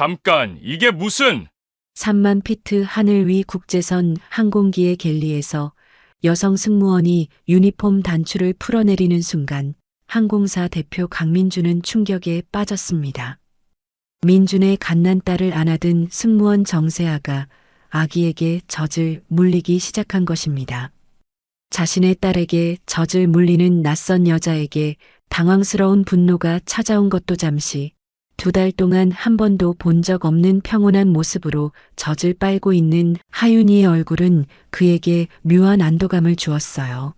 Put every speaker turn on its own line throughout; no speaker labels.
잠깐, 이게 무슨?
3만 피트 하늘 위 국제선 항공기의 갤리에서 여성 승무원이 유니폼 단추를 풀어내리는 순간 항공사 대표 강민주는 충격에 빠졌습니다. 민준의 갓난 딸을 안아든 승무원 정세아가 아기에게 젖을 물리기 시작한 것입니다. 자신의 딸에게 젖을 물리는 낯선 여자에게 당황스러운 분노가 찾아온 것도 잠시, 2달 동안 한 번도 본 적 없는 평온한 모습으로 젖을 빨고 있는 하윤이의 얼굴은 그에게 묘한 안도감을 주었어요.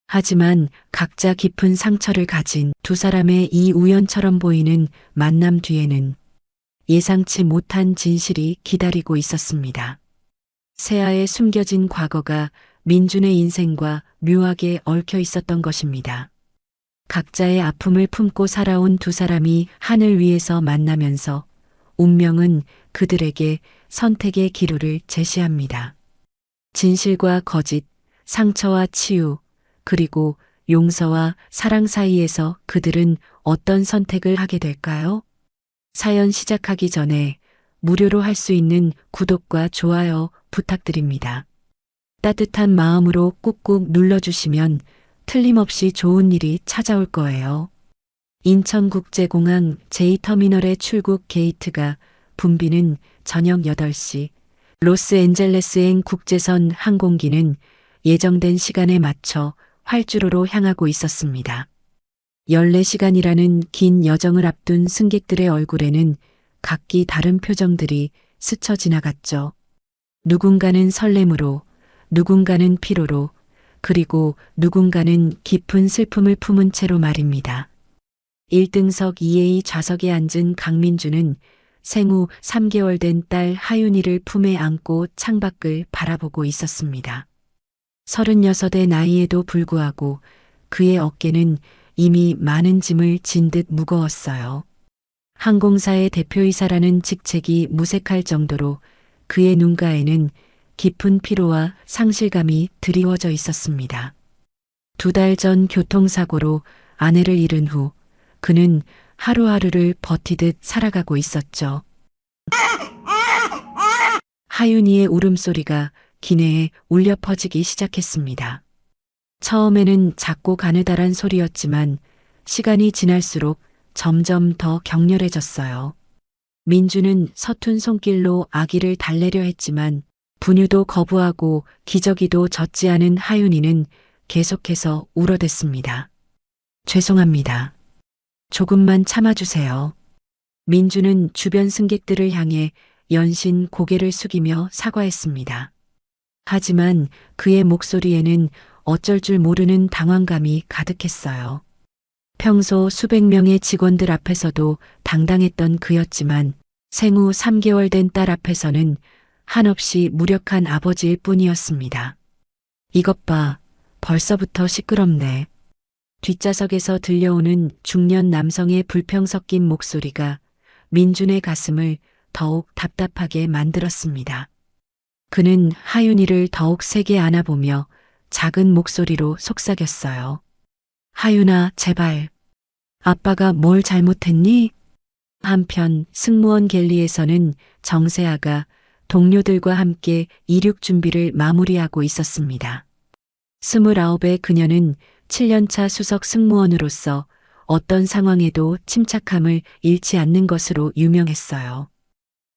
하지만 각자 깊은 상처를 가진 두 사람의 이 우연처럼 보이는 만남 뒤에는 예상치 못한 진실이 기다리고 있었습니다. 세아의 숨겨진 과거가 민준의 인생과 묘하게 얽혀 있었던 것입니다. 각자의 아픔을 품고 살아온 두 사람이 하늘 위에서 만나면서 운명은 그들에게 선택의 기로를 제시합니다. 진실과 거짓, 상처와 치유, 그리고 용서와 사랑 사이에서 그들은 어떤 선택을 하게 될까요? 사연 시작하기 전에 무료로 할 수 있는 구독과 좋아요 부탁드립니다. 따뜻한 마음으로 꾹꾹 눌러주시면 틀림없이 좋은 일이 찾아올 거예요. 인천국제공항 J터미널의 출국 게이트가 붐비는 저녁 8시, 로스앤젤레스행 국제선 항공기는 예정된 시간에 맞춰 활주로로 향하고 있었습니다. 14시간이라는 긴 여정을 앞둔 승객들의 얼굴에는 각기 다른 표정들이 스쳐 지나갔죠. 누군가는 설렘으로, 누군가는 피로로, 그리고 누군가는 깊은 슬픔을 품은 채로 말입니다. 1등석 2A 좌석에 앉은 강민주는 생후 3개월 된 딸 하윤이를 품에 안고 창밖을 바라보고 있었습니다. 36의 나이에도 불구하고 그의 어깨는 이미 많은 짐을 진 듯 무거웠어요. 항공사의 대표이사라는 직책이 무색할 정도로 그의 눈가에는 깊은 피로와 상실감이 드리워져 있었습니다. 2달 전 교통사고로 아내를 잃은 후 그는 하루하루를 버티듯 살아가고 있었죠. 하윤이의 울음소리가 기내에 울려 퍼지기 시작했습니다. 처음에는 작고 가느다란 소리였지만 시간이 지날수록 점점 더 격렬해졌어요. 민주는 서툰 손길로 아기를 달래려 했지만 분유도 거부하고 기저귀도 젖지 않은 하윤이는 계속해서 울어댔습니다. 죄송합니다. 조금만 참아주세요. 민주는 주변 승객들을 향해 연신 고개를 숙이며 사과했습니다. 하지만 그의 목소리에는 어쩔 줄 모르는 당황감이 가득했어요. 평소 수백 명의 직원들 앞에서도 당당했던 그였지만 생후 3개월 된 딸 앞에서는 한없이 무력한 아버지일 뿐이었습니다. 이것 봐, 벌써부터 시끄럽네. 뒷좌석에서 들려오는 중년 남성의 불평 섞인 목소리가 민준의 가슴을 더욱 답답하게 만들었습니다. 그는 하윤이를 더욱 세게 안아보며 작은 목소리로 속삭였어요. 하윤아, 제발. 아빠가 뭘 잘못했니? 한편 승무원 갤리에서는 정세아가 동료들과 함께 이륙 준비를 마무리하고 있었습니다. 29의 그녀는 7년차 수석 승무원으로서 어떤 상황에도 침착함을 잃지 않는 것으로 유명했어요.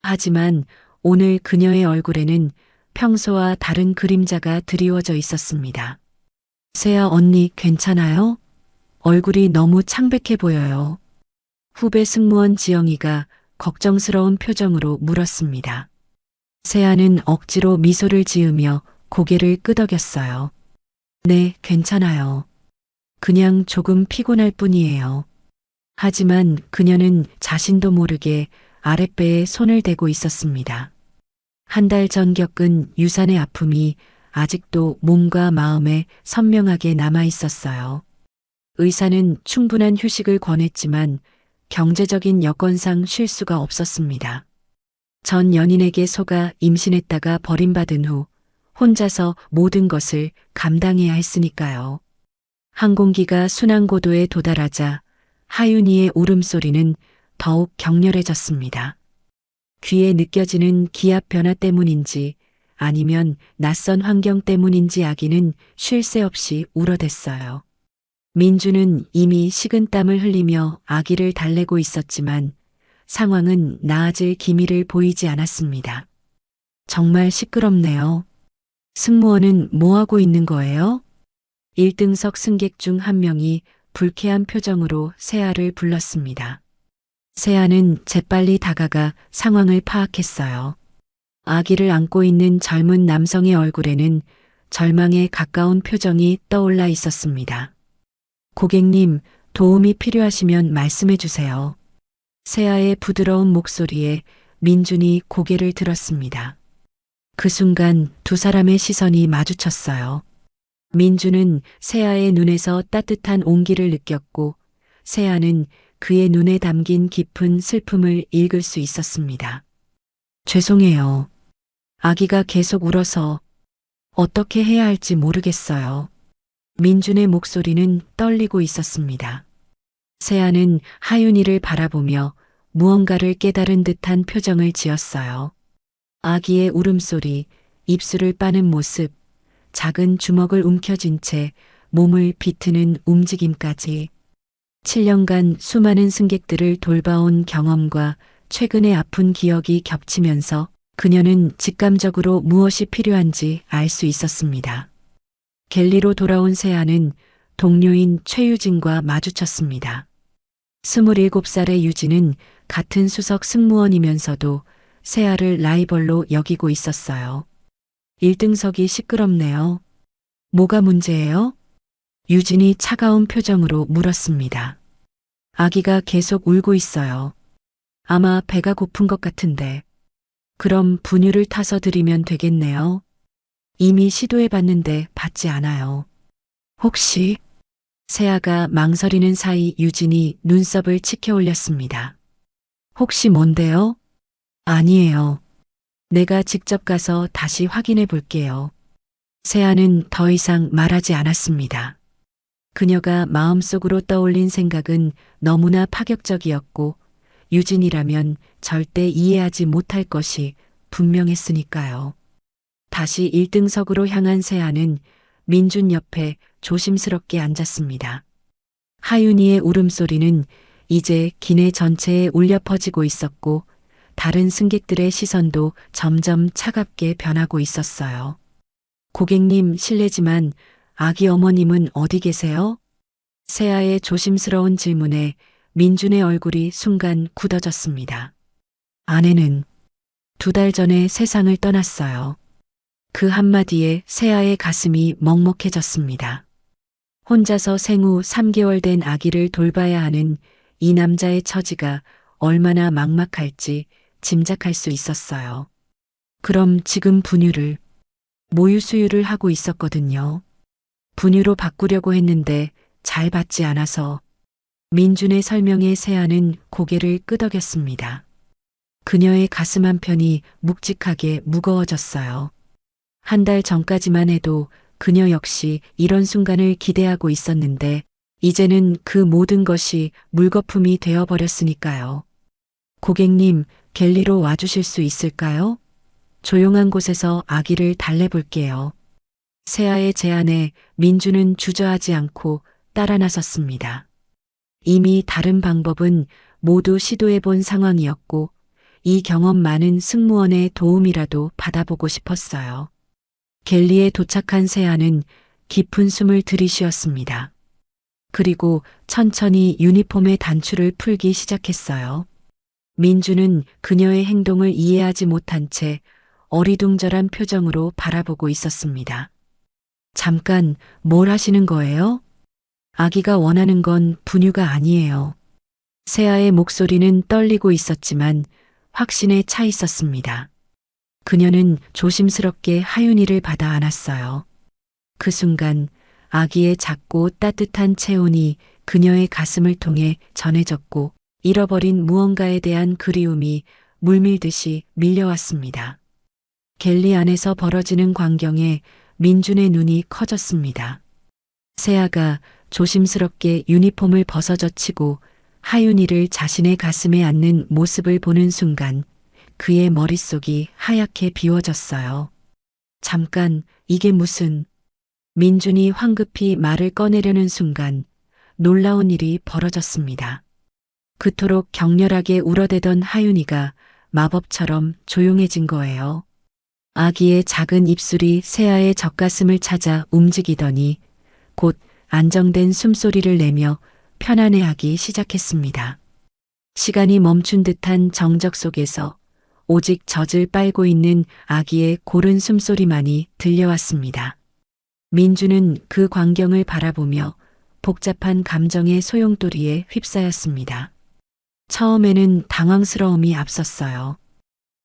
하지만 오늘 그녀의 얼굴에는 평소와 다른 그림자가 드리워져 있었습니다. 세아 언니 괜찮아요? 얼굴이 너무 창백해 보여요. 후배 승무원 지영이가 걱정스러운 표정으로 물었습니다. 세아는 억지로 미소를 지으며 고개를 끄덕였어요. 네, 괜찮아요. 그냥 조금 피곤할 뿐이에요. 하지만 그녀는 자신도 모르게 아랫배에 손을 대고 있었습니다. 한 달 전 겪은 유산의 아픔이 아직도 몸과 마음에 선명하게 남아 있었어요. 의사는 충분한 휴식을 권했지만 경제적인 여건상 쉴 수가 없었습니다. 전 연인에게 속아 임신했다가 버림받은 후 혼자서 모든 것을 감당해야 했으니까요. 항공기가 순항고도에 도달하자 하윤이의 울음소리는 더욱 격렬해졌습니다. 귀에 느껴지는 기압 변화 때문인지 아니면 낯선 환경 때문인지 아기는 쉴 새 없이 울어댔어요. 민주는 이미 식은땀을 흘리며 아기를 달래고 있었지만 상황은 나아질 기미를 보이지 않았습니다. 정말 시끄럽네요. 승무원은 뭐 하고 있는 거예요? 1등석 승객 중 한 명이 불쾌한 표정으로 세아를 불렀습니다. 세아는 재빨리 다가가 상황을 파악했어요. 아기를 안고 있는 젊은 남성의 얼굴에는 절망에 가까운 표정이 떠올라 있었습니다. 고객님, 도움이 필요하시면 말씀해 주세요. 세아의 부드러운 목소리에 민준이 고개를 들었습니다. 그 순간 두 사람의 시선이 마주쳤어요. 민준은 세아의 눈에서 따뜻한 온기를 느꼈고 세아는 그의 눈에 담긴 깊은 슬픔을 읽을 수 있었습니다. 죄송해요. 아기가 계속 울어서 어떻게 해야 할지 모르겠어요. 민준의 목소리는 떨리고 있었습니다. 세아는 하윤이를 바라보며 무언가를 깨달은 듯한 표정을 지었어요. 아기의 울음소리, 입술을 빠는 모습, 작은 주먹을 움켜쥔 채 몸을 비트는 움직임까지 7년간 수많은 승객들을 돌봐온 경험과 최근의 아픈 기억이 겹치면서 그녀는 직감적으로 무엇이 필요한지 알 수 있었습니다. 갤리로 돌아온 세아는 동료인 최유진과 마주쳤습니다. 27살의 유진은 같은 수석 승무원이면서도 세아를 라이벌로 여기고 있었어요. 1등석이 시끄럽네요. 뭐가 문제예요? 유진이 차가운 표정으로 물었습니다. 아기가 계속 울고 있어요. 아마 배가 고픈 것 같은데. 그럼 분유를 타서 드리면 되겠네요. 이미 시도해봤는데 받지 않아요. 혹시? 세아가 망설이는 사이 유진이 눈썹을 치켜 올렸습니다. 혹시 뭔데요? 아니에요. 내가 직접 가서 다시 확인해 볼게요. 세아는 더 이상 말하지 않았습니다. 그녀가 마음속으로 떠올린 생각은 너무나 파격적이었고 유진이라면 절대 이해하지 못할 것이 분명했으니까요. 다시 1등석으로 향한 세아는 민준 옆에 조심스럽게 앉았습니다. 하윤이의 울음소리는 이제 기내 전체에 울려 퍼지고 있었고 다른 승객들의 시선도 점점 차갑게 변하고 있었어요. 고객님, 실례지만 아기 어머님은 어디 계세요? 세아의 조심스러운 질문에 민준의 얼굴이 순간 굳어졌습니다. 아내는 2달 전에 세상을 떠났어요. 그 한마디에 세아의 가슴이 먹먹해졌습니다. 혼자서 생후 3개월 된 아기를 돌봐야 하는 이 남자의 처지가 얼마나 막막할지 짐작할 수 있었어요. 그럼 지금 분유를, 모유 수유를 하고 있었거든요. 분유로 바꾸려고 했는데 잘 받지 않아서. 민준의 설명에 세아는 고개를 끄덕였습니다. 그녀의 가슴 한편이 묵직하게 무거워졌어요. 1달 전까지만 해도 그녀 역시 이런 순간을 기대하고 있었는데 이제는 그 모든 것이 물거품이 되어버렸으니까요. 고객님, 갤리로 와주실 수 있을까요? 조용한 곳에서 아기를 달래볼게요. 세아의 제안에 민주는 주저하지 않고 따라 나섰습니다. 이미 다른 방법은 모두 시도해본 상황이었고 이 경험 많은 승무원의 도움이라도 받아보고 싶었어요. 갤리에 도착한 세아는 깊은 숨을 들이쉬었습니다. 그리고 천천히 유니폼의 단추를 풀기 시작했어요. 민주는 그녀의 행동을 이해하지 못한 채 어리둥절한 표정으로 바라보고 있었습니다. 잠깐, 뭘 하시는 거예요? 아기가 원하는 건 분유가 아니에요. 세아의 목소리는 떨리고 있었지만 확신에 차 있었습니다. 그녀는 조심스럽게 하윤이를 받아 안았어요. 그 순간 아기의 작고 따뜻한 체온이 그녀의 가슴을 통해 전해졌고 잃어버린 무언가에 대한 그리움이 물밀듯이 밀려왔습니다. 갤리 안에서 벌어지는 광경에 민준의 눈이 커졌습니다. 세아가 조심스럽게 유니폼을 벗어젖히고 하윤이를 자신의 가슴에 안는 모습을 보는 순간 그의 머릿속이 하얗게 비워졌어요. 잠깐, 이게 무슨... 민준이 황급히 말을 꺼내려는 순간 놀라운 일이 벌어졌습니다. 그토록 격렬하게 울어대던 하윤이가 마법처럼 조용해진 거예요. 아기의 작은 입술이 세아의 젖가슴을 찾아 움직이더니 곧 안정된 숨소리를 내며 편안해하기 시작했습니다. 시간이 멈춘 듯한 정적 속에서 오직 젖을 빨고 있는 아기의 고른 숨소리만이 들려왔습니다. 민주는 그 광경을 바라보며 복잡한 감정의 소용돌이에 휩싸였습니다. 처음에는 당황스러움이 앞섰어요.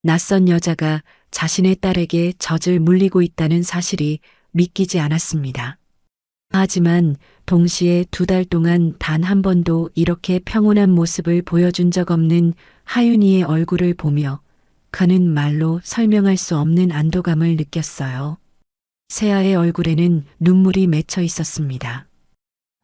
낯선 여자가 자신의 딸에게 젖을 물리고 있다는 사실이 믿기지 않았습니다. 하지만 동시에 2달 동안 단 한 번도 이렇게 평온한 모습을 보여준 적 없는 하윤이의 얼굴을 보며 그는 말로 설명할 수 없는 안도감을 느꼈어요. 세아의 얼굴에는 눈물이 맺혀 있었습니다.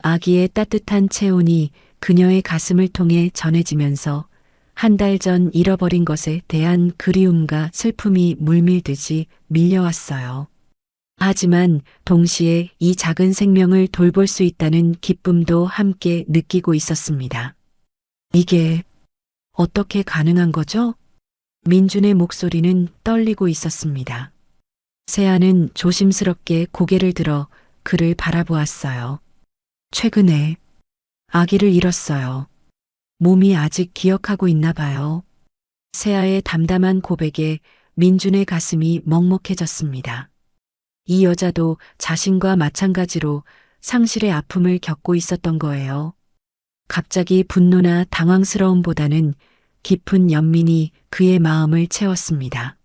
아기의 따뜻한 체온이 그녀의 가슴을 통해 전해지면서 한 달 전 잃어버린 것에 대한 그리움과 슬픔이 물밀듯이 밀려왔어요. 하지만 동시에 이 작은 생명을 돌볼 수 있다는 기쁨도 함께 느끼고 있었습니다. 이게 어떻게 가능한 거죠? 민준의 목소리는 떨리고 있었습니다. 세아는 조심스럽게 고개를 들어 그를 바라보았어요. 최근에 아기를 잃었어요. 몸이 아직 기억하고 있나 봐요. 세아의 담담한 고백에 민준의 가슴이 먹먹해졌습니다. 이 여자도 자신과 마찬가지로 상실의 아픔을 겪고 있었던 거예요. 갑자기 분노나 당황스러움보다는 깊은 연민이 그의 마음을 채웠습니다.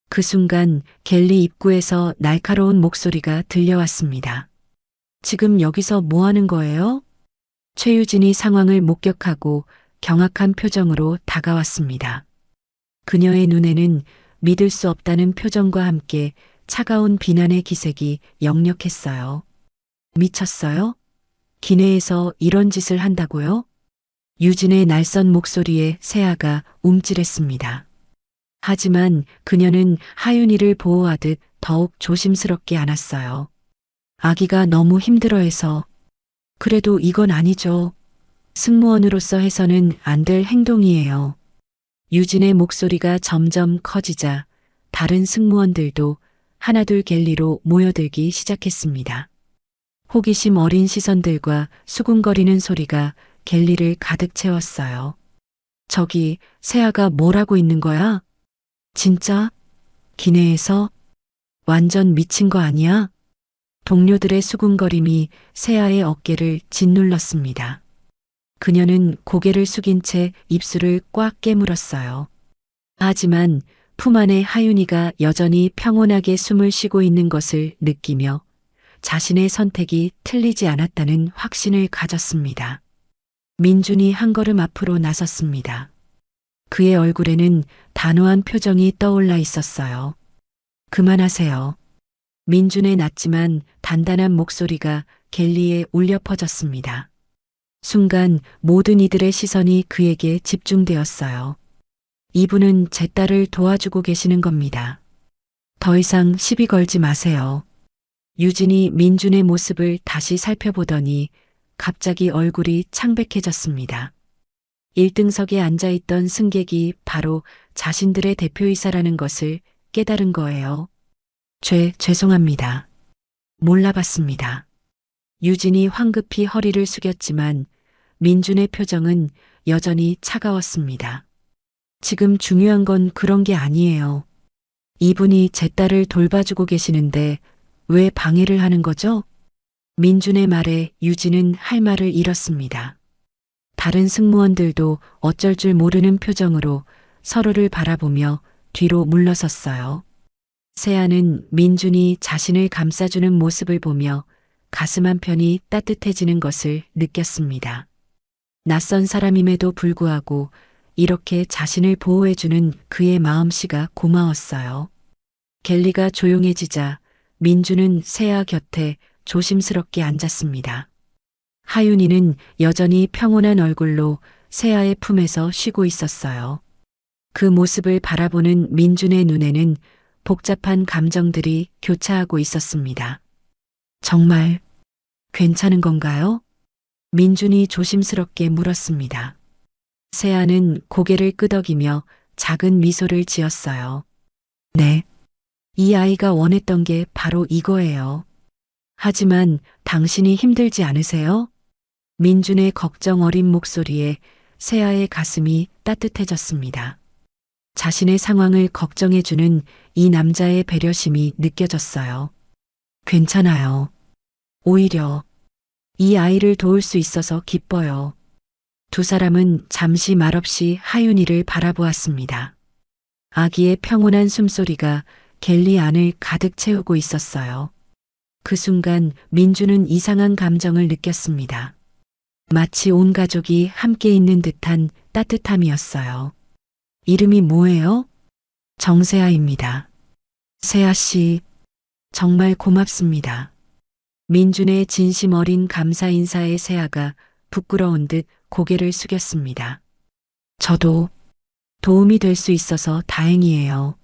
그 순간 갤리 입구에서 날카로운 목소리가 들려왔습니다. 지금 여기서 뭐 하는 거예요? 최유진이 상황을 목격하고 경악한 표정으로 다가왔습니다. 그녀의 눈에는 믿을 수 없다는 표정과 함께 차가운 비난의 기색이 역력했어요. 미쳤어요? 기내에서 이런 짓을 한다고요? 유진의 날선 목소리에 세아가 움찔했습니다. 하지만 그녀는 하윤이를 보호하듯 더욱 조심스럽게 안았어요. 아기가 너무 힘들어해서. 그래도 이건 아니죠. 승무원으로서 해서는 안 될 행동이에요. 유진의 목소리가 점점 커지자 다른 승무원들도 하나둘 갤리로 모여들기 시작했습니다. 호기심 어린 시선들과 수군거리는 소리가 갤리를 가득 채웠어요. 저기 세아가 뭘 하고 있는 거야? 진짜? 기내에서? 완전 미친 거 아니야? 동료들의 수군거림이 세아의 어깨를 짓눌렀습니다. 그녀는 고개를 숙인 채 입술을 꽉 깨물었어요. 하지만 품 안에 하윤이가 여전히 평온하게 숨을 쉬고 있는 것을 느끼며 자신의 선택이 틀리지 않았다는 확신을 가졌습니다. 민준이 한 걸음 앞으로 나섰습니다. 그의 얼굴에는 단호한 표정이 떠올라 있었어요. 그만하세요. 민준의 낮지만 단단한 목소리가 갤리에 울려 퍼졌습니다. 순간 모든 이들의 시선이 그에게 집중되었어요. 이분은 제 딸을 도와주고 계시는 겁니다. 더 이상 시비 걸지 마세요. 유진이 민준의 모습을 다시 살펴보더니 갑자기 얼굴이 창백해졌습니다. 1등석에 앉아있던 승객이 바로 자신들의 대표이사라는 것을 깨달은 거예요. 죄송합니다. 몰라봤습니다. 유진이 황급히 허리를 숙였지만 민준의 표정은 여전히 차가웠습니다. 지금 중요한 건 그런 게 아니에요. 이분이 제 딸을 돌봐주고 계시는데 왜 방해를 하는 거죠? 민준의 말에 유진은 할 말을 잃었습니다. 다른 승무원들도 어쩔 줄 모르는 표정으로 서로를 바라보며 뒤로 물러섰어요. 세아는 민준이 자신을 감싸주는 모습을 보며 가슴 한편이 따뜻해지는 것을 느꼈습니다. 낯선 사람임에도 불구하고 이렇게 자신을 보호해주는 그의 마음씨가 고마웠어요. 갤리가 조용해지자 민준은 세아 곁에 조심스럽게 앉았습니다. 하윤이는 여전히 평온한 얼굴로 세아의 품에서 쉬고 있었어요. 그 모습을 바라보는 민준의 눈에는 복잡한 감정들이 교차하고 있었습니다. 정말 괜찮은 건가요? 민준이 조심스럽게 물었습니다. 세아는 고개를 끄덕이며 작은 미소를 지었어요. 네. 이 아이가 원했던 게 바로 이거예요. 하지만 당신이 힘들지 않으세요? 민준의 걱정 어린 목소리에 세아의 가슴이 따뜻해졌습니다. 자신의 상황을 걱정해주는 이 남자의 배려심이 느껴졌어요. 괜찮아요. 오히려 이 아이를 도울 수 있어서 기뻐요. 두 사람은 잠시 말없이 하윤이를 바라보았습니다. 아기의 평온한 숨소리가 갤리 안을 가득 채우고 있었어요. 그 순간 민주는 이상한 감정을 느꼈습니다. 마치 온 가족이 함께 있는 듯한 따뜻함이었어요. 이름이 뭐예요? 정세아입니다. 세아 씨, 정말 고맙습니다. 민준의 진심 어린 감사 인사에 세아가 부끄러운 듯 고개를 숙였습니다. 저도 도움이 될 수 있어서 다행이에요.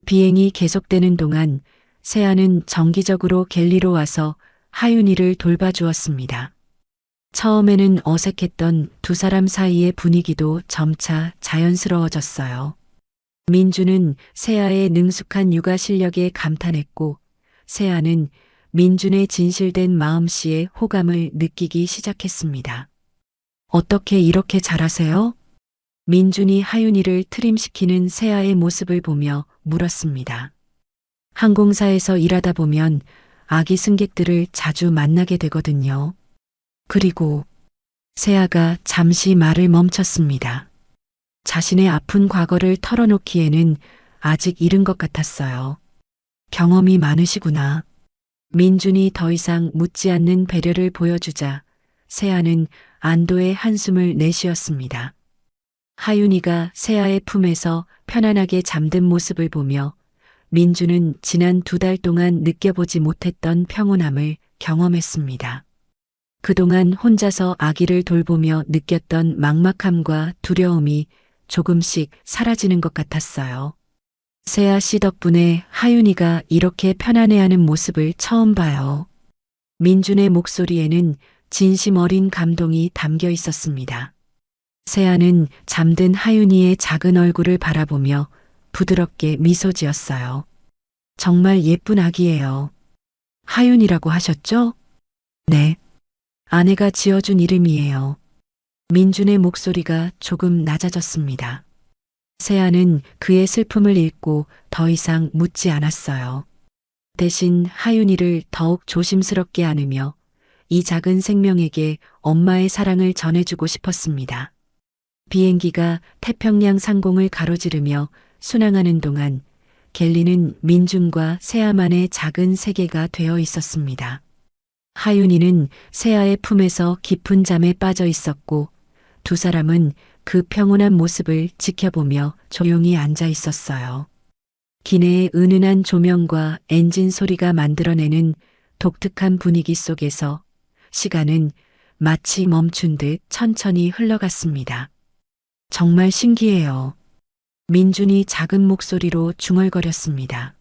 비행이 계속되는 동안 세아는 정기적으로 갤리로 와서 하윤이를 돌봐주었습니다. 처음에는 어색했던 두 사람 사이의 분위기도 점차 자연스러워졌어요. 민주는 세아의 능숙한 육아 실력에 감탄했고, 세아는 민준의 진실된 마음씨에 호감을 느끼기 시작했습니다. 어떻게 이렇게 잘하세요? 민준이 하윤이를 트림시키는 세아의 모습을 보며 물었습니다. 항공사에서 일하다 보면 아기 승객들을 자주 만나게 되거든요. 그리고 세아가 잠시 말을 멈췄습니다. 자신의 아픈 과거를 털어놓기에는 아직 이른 것 같았어요. 경험이 많으시구나. 민준이 더 이상 묻지 않는 배려를 보여주자 세아는 안도의 한숨을 내쉬었습니다. 하윤이가 세아의 품에서 편안하게 잠든 모습을 보며 민주는 지난 2달 동안 느껴보지 못했던 평온함을 경험했습니다. 그동안 혼자서 아기를 돌보며 느꼈던 막막함과 두려움이 조금씩 사라지는 것 같았어요. 세아 씨 덕분에 하윤이가 이렇게 편안해하는 모습을 처음 봐요. 민준의 목소리에는 진심 어린 감동이 담겨 있었습니다. 세아는 잠든 하윤이의 작은 얼굴을 바라보며 부드럽게 미소 지었어요. 정말 예쁜 아기예요. 하윤이라고 하셨죠? 네. 아내가 지어준 이름이에요. 민준의 목소리가 조금 낮아졌습니다. 세아는 그의 슬픔을 읽고 더 이상 묻지 않았어요. 대신 하윤이를 더욱 조심스럽게 안으며 이 작은 생명에게 엄마의 사랑을 전해주고 싶었습니다. 비행기가 태평양 상공을 가로지르며 순항하는 동안 갤리는 민준과 세아만의 작은 세계가 되어 있었습니다. 하윤이는 세아의 품에서 깊은 잠에 빠져 있었고 두 사람은 그 평온한 모습을 지켜보며 조용히 앉아 있었어요. 기내의 은은한 조명과 엔진 소리가 만들어내는 독특한 분위기 속에서 시간은 마치 멈춘 듯 천천히 흘러갔습니다. 정말 신기해요. 민준이 작은 목소리로 중얼거렸습니다.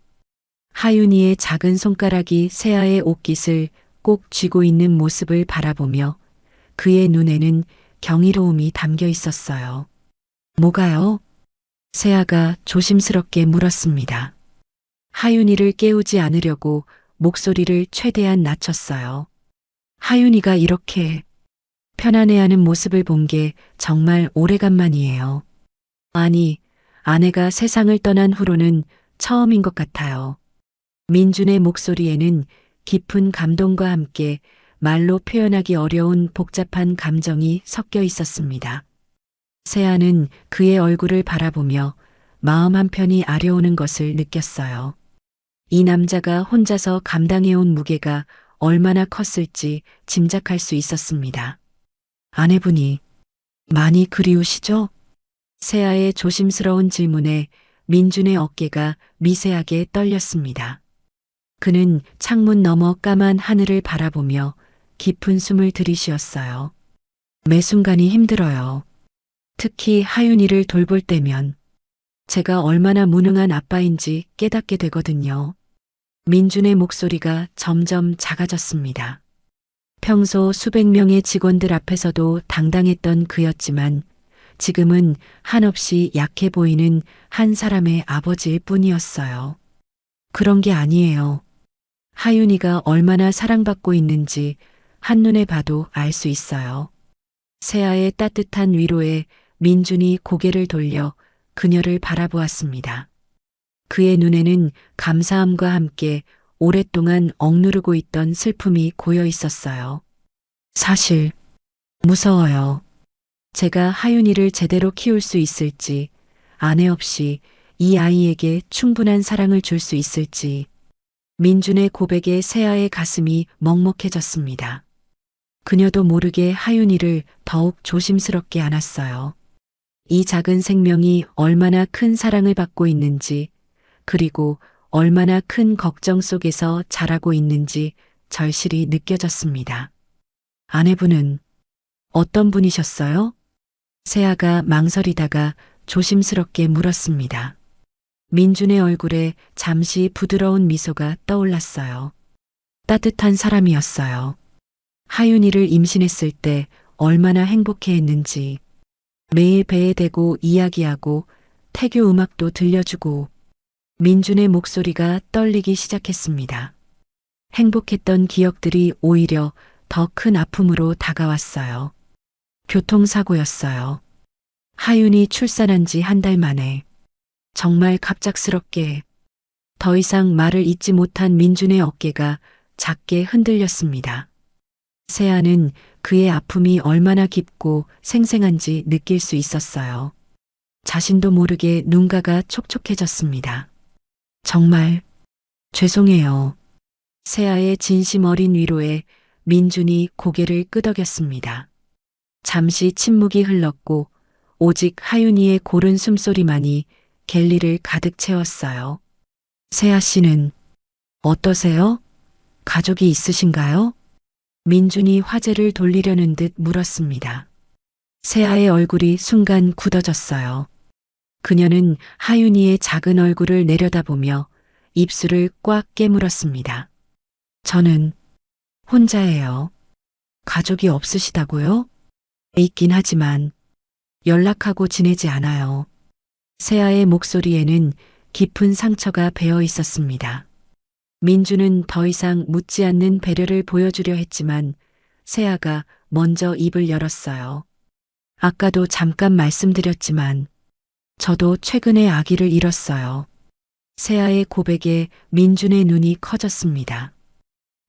하윤이의 작은 손가락이 세아의 옷깃을 꼭 쥐고 있는 모습을 바라보며 그의 눈에는 경이로움이 담겨 있었어요. 뭐가요? 세아가 조심스럽게 물었습니다. 하윤이를 깨우지 않으려고 목소리를 최대한 낮췄어요. 하윤이가 이렇게 편안해하는 모습을 본 게 정말 오래간만이에요. 아니, 아내가 세상을 떠난 후로는 처음인 것 같아요. 민준의 목소리에는 깊은 감동과 함께 말로 표현하기 어려운 복잡한 감정이 섞여 있었습니다. 세아는 그의 얼굴을 바라보며 마음 한편이 아려오는 것을 느꼈어요. 이 남자가 혼자서 감당해온 무게가 얼마나 컸을지 짐작할 수 있었습니다. 아내분이 많이 그리우시죠? 세아의 조심스러운 질문에 민준의 어깨가 미세하게 떨렸습니다. 그는 창문 너머 까만 하늘을 바라보며 깊은 숨을 들이쉬었어요. 매 순간이 힘들어요. 특히 하윤이를 돌볼 때면 제가 얼마나 무능한 아빠인지 깨닫게 되거든요. 민준의 목소리가 점점 작아졌습니다. 평소 수백 명의 직원들 앞에서도 당당했던 그였지만 지금은 한없이 약해 보이는 한 사람의 아버지일 뿐이었어요. 그런 게 아니에요. 하윤이가 얼마나 사랑받고 있는지 한눈에 봐도 알 수 있어요. 세아의 따뜻한 위로에 민준이 고개를 돌려 그녀를 바라보았습니다. 그의 눈에는 감사함과 함께 오랫동안 억누르고 있던 슬픔이 고여 있었어요. 사실 무서워요. 제가 하윤이를 제대로 키울 수 있을지, 아내 없이 이 아이에게 충분한 사랑을 줄 수 있을지. 민준의 고백에 세아의 가슴이 먹먹해졌습니다. 그녀도 모르게 하윤이를 더욱 조심스럽게 안았어요. 이 작은 생명이 얼마나 큰 사랑을 받고 있는지, 그리고 얼마나 큰 걱정 속에서 자라고 있는지 절실히 느껴졌습니다. 아내분은 어떤 분이셨어요? 세아가 망설이다가 조심스럽게 물었습니다. 민준의 얼굴에 잠시 부드러운 미소가 떠올랐어요. 따뜻한 사람이었어요. 하윤이를 임신했을 때 얼마나 행복해했는지. 매일 배에 대고 이야기하고 태교 음악도 들려주고. 민준의 목소리가 떨리기 시작했습니다. 행복했던 기억들이 오히려 더 큰 아픔으로 다가왔어요. 교통사고였어요. 하윤이 출산한 지 한 달 만에. 정말 갑작스럽게. 더 이상 말을 잇지 못한 민준의 어깨가 작게 흔들렸습니다. 세아는 그의 아픔이 얼마나 깊고 생생한지 느낄 수 있었어요. 자신도 모르게 눈가가 촉촉해졌습니다. 정말 죄송해요. 세아의 진심 어린 위로에 민준이 고개를 끄덕였습니다. 잠시 침묵이 흘렀고 오직 하윤이의 고른 숨소리만이 갤리를 가득 채웠어요. 세아 씨는 어떠세요? 가족이 있으신가요? 민준이 화제를 돌리려는 듯 물었습니다. 세아의 얼굴이 순간 굳어졌어요. 그녀는 하윤이의 작은 얼굴을 내려다보며 입술을 꽉 깨물었습니다. 저는 혼자예요. 가족이 없으시다고요? 있긴 하지만 연락하고 지내지 않아요. 세아의 목소리에는 깊은 상처가 배어 있었습니다. 민주는 더 이상 묻지 않는 배려를 보여주려 했지만 세아가 먼저 입을 열었어요. 아까도 잠깐 말씀드렸지만 저도 최근에 아기를 잃었어요. 세아의 고백에 민준의 눈이 커졌습니다.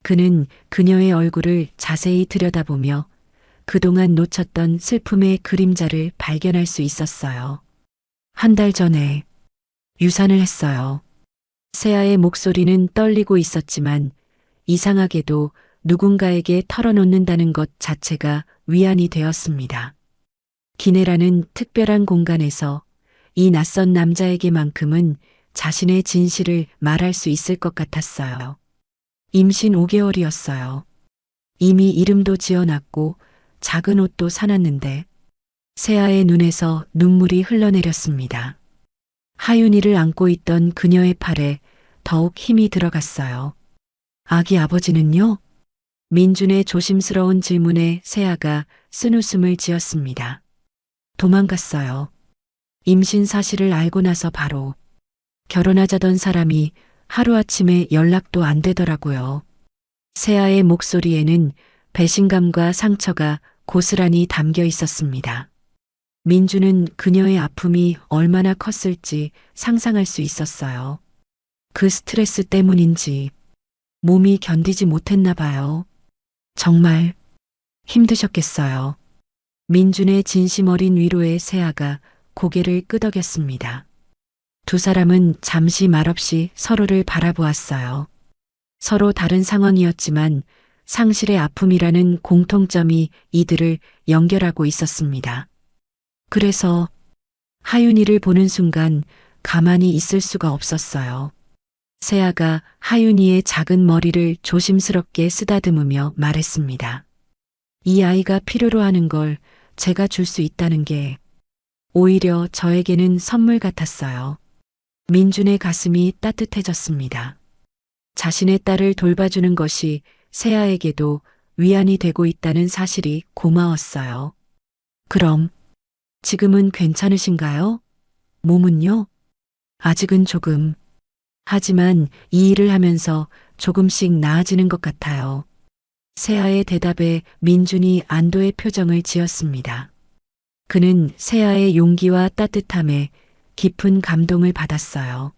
그는 그녀의 얼굴을 자세히 들여다보며 그동안 놓쳤던 슬픔의 그림자를 발견할 수 있었어요. 한 달 전에 유산을 했어요. 세아의 목소리는 떨리고 있었지만 이상하게도 누군가에게 털어놓는다는 것 자체가 위안이 되었습니다. 기내라는 특별한 공간에서 이 낯선 남자에게만큼은 자신의 진실을 말할 수 있을 것 같았어요. 임신 5개월이었어요. 이미 이름도 지어놨고 작은 옷도 사놨는데 세아의 눈에서 눈물이 흘러내렸습니다. 하윤이를 안고 있던 그녀의 팔에 더욱 힘이 들어갔어요. 아기 아버지는요? 민준의 조심스러운 질문에 세아가 쓴웃음을 지었습니다. 도망갔어요. 임신 사실을 알고 나서 바로. 결혼하자던 사람이 하루아침에 연락도 안 되더라고요. 세아의 목소리에는 배신감과 상처가 고스란히 담겨 있었습니다. 민주는 그녀의 아픔이 얼마나 컸을지 상상할 수 있었어요. 그 스트레스 때문인지 몸이 견디지 못했나 봐요. 정말 힘드셨겠어요. 민준의 진심 어린 위로에 세아가 고개를 끄덕였습니다. 두 사람은 잠시 말없이 서로를 바라보았어요. 서로 다른 상황이었지만 상실의 아픔이라는 공통점이 이들을 연결하고 있었습니다. 그래서 하윤이를 보는 순간 가만히 있을 수가 없었어요. 세아가 하윤이의 작은 머리를 조심스럽게 쓰다듬으며 말했습니다. 이 아이가 필요로 하는 걸 제가 줄 수 있다는 게 오히려 저에게는 선물 같았어요. 민준의 가슴이 따뜻해졌습니다. 자신의 딸을 돌봐주는 것이 세아에게도 위안이 되고 있다는 사실이 고마웠어요. 그럼 지금은 괜찮으신가요? 몸은요? 아직은 조금. 하지만 이 일을 하면서 조금씩 나아지는 것 같아요. 세아의 대답에 민준이 안도의 표정을 지었습니다. 그는 세아의 용기와 따뜻함에 깊은 감동을 받았어요.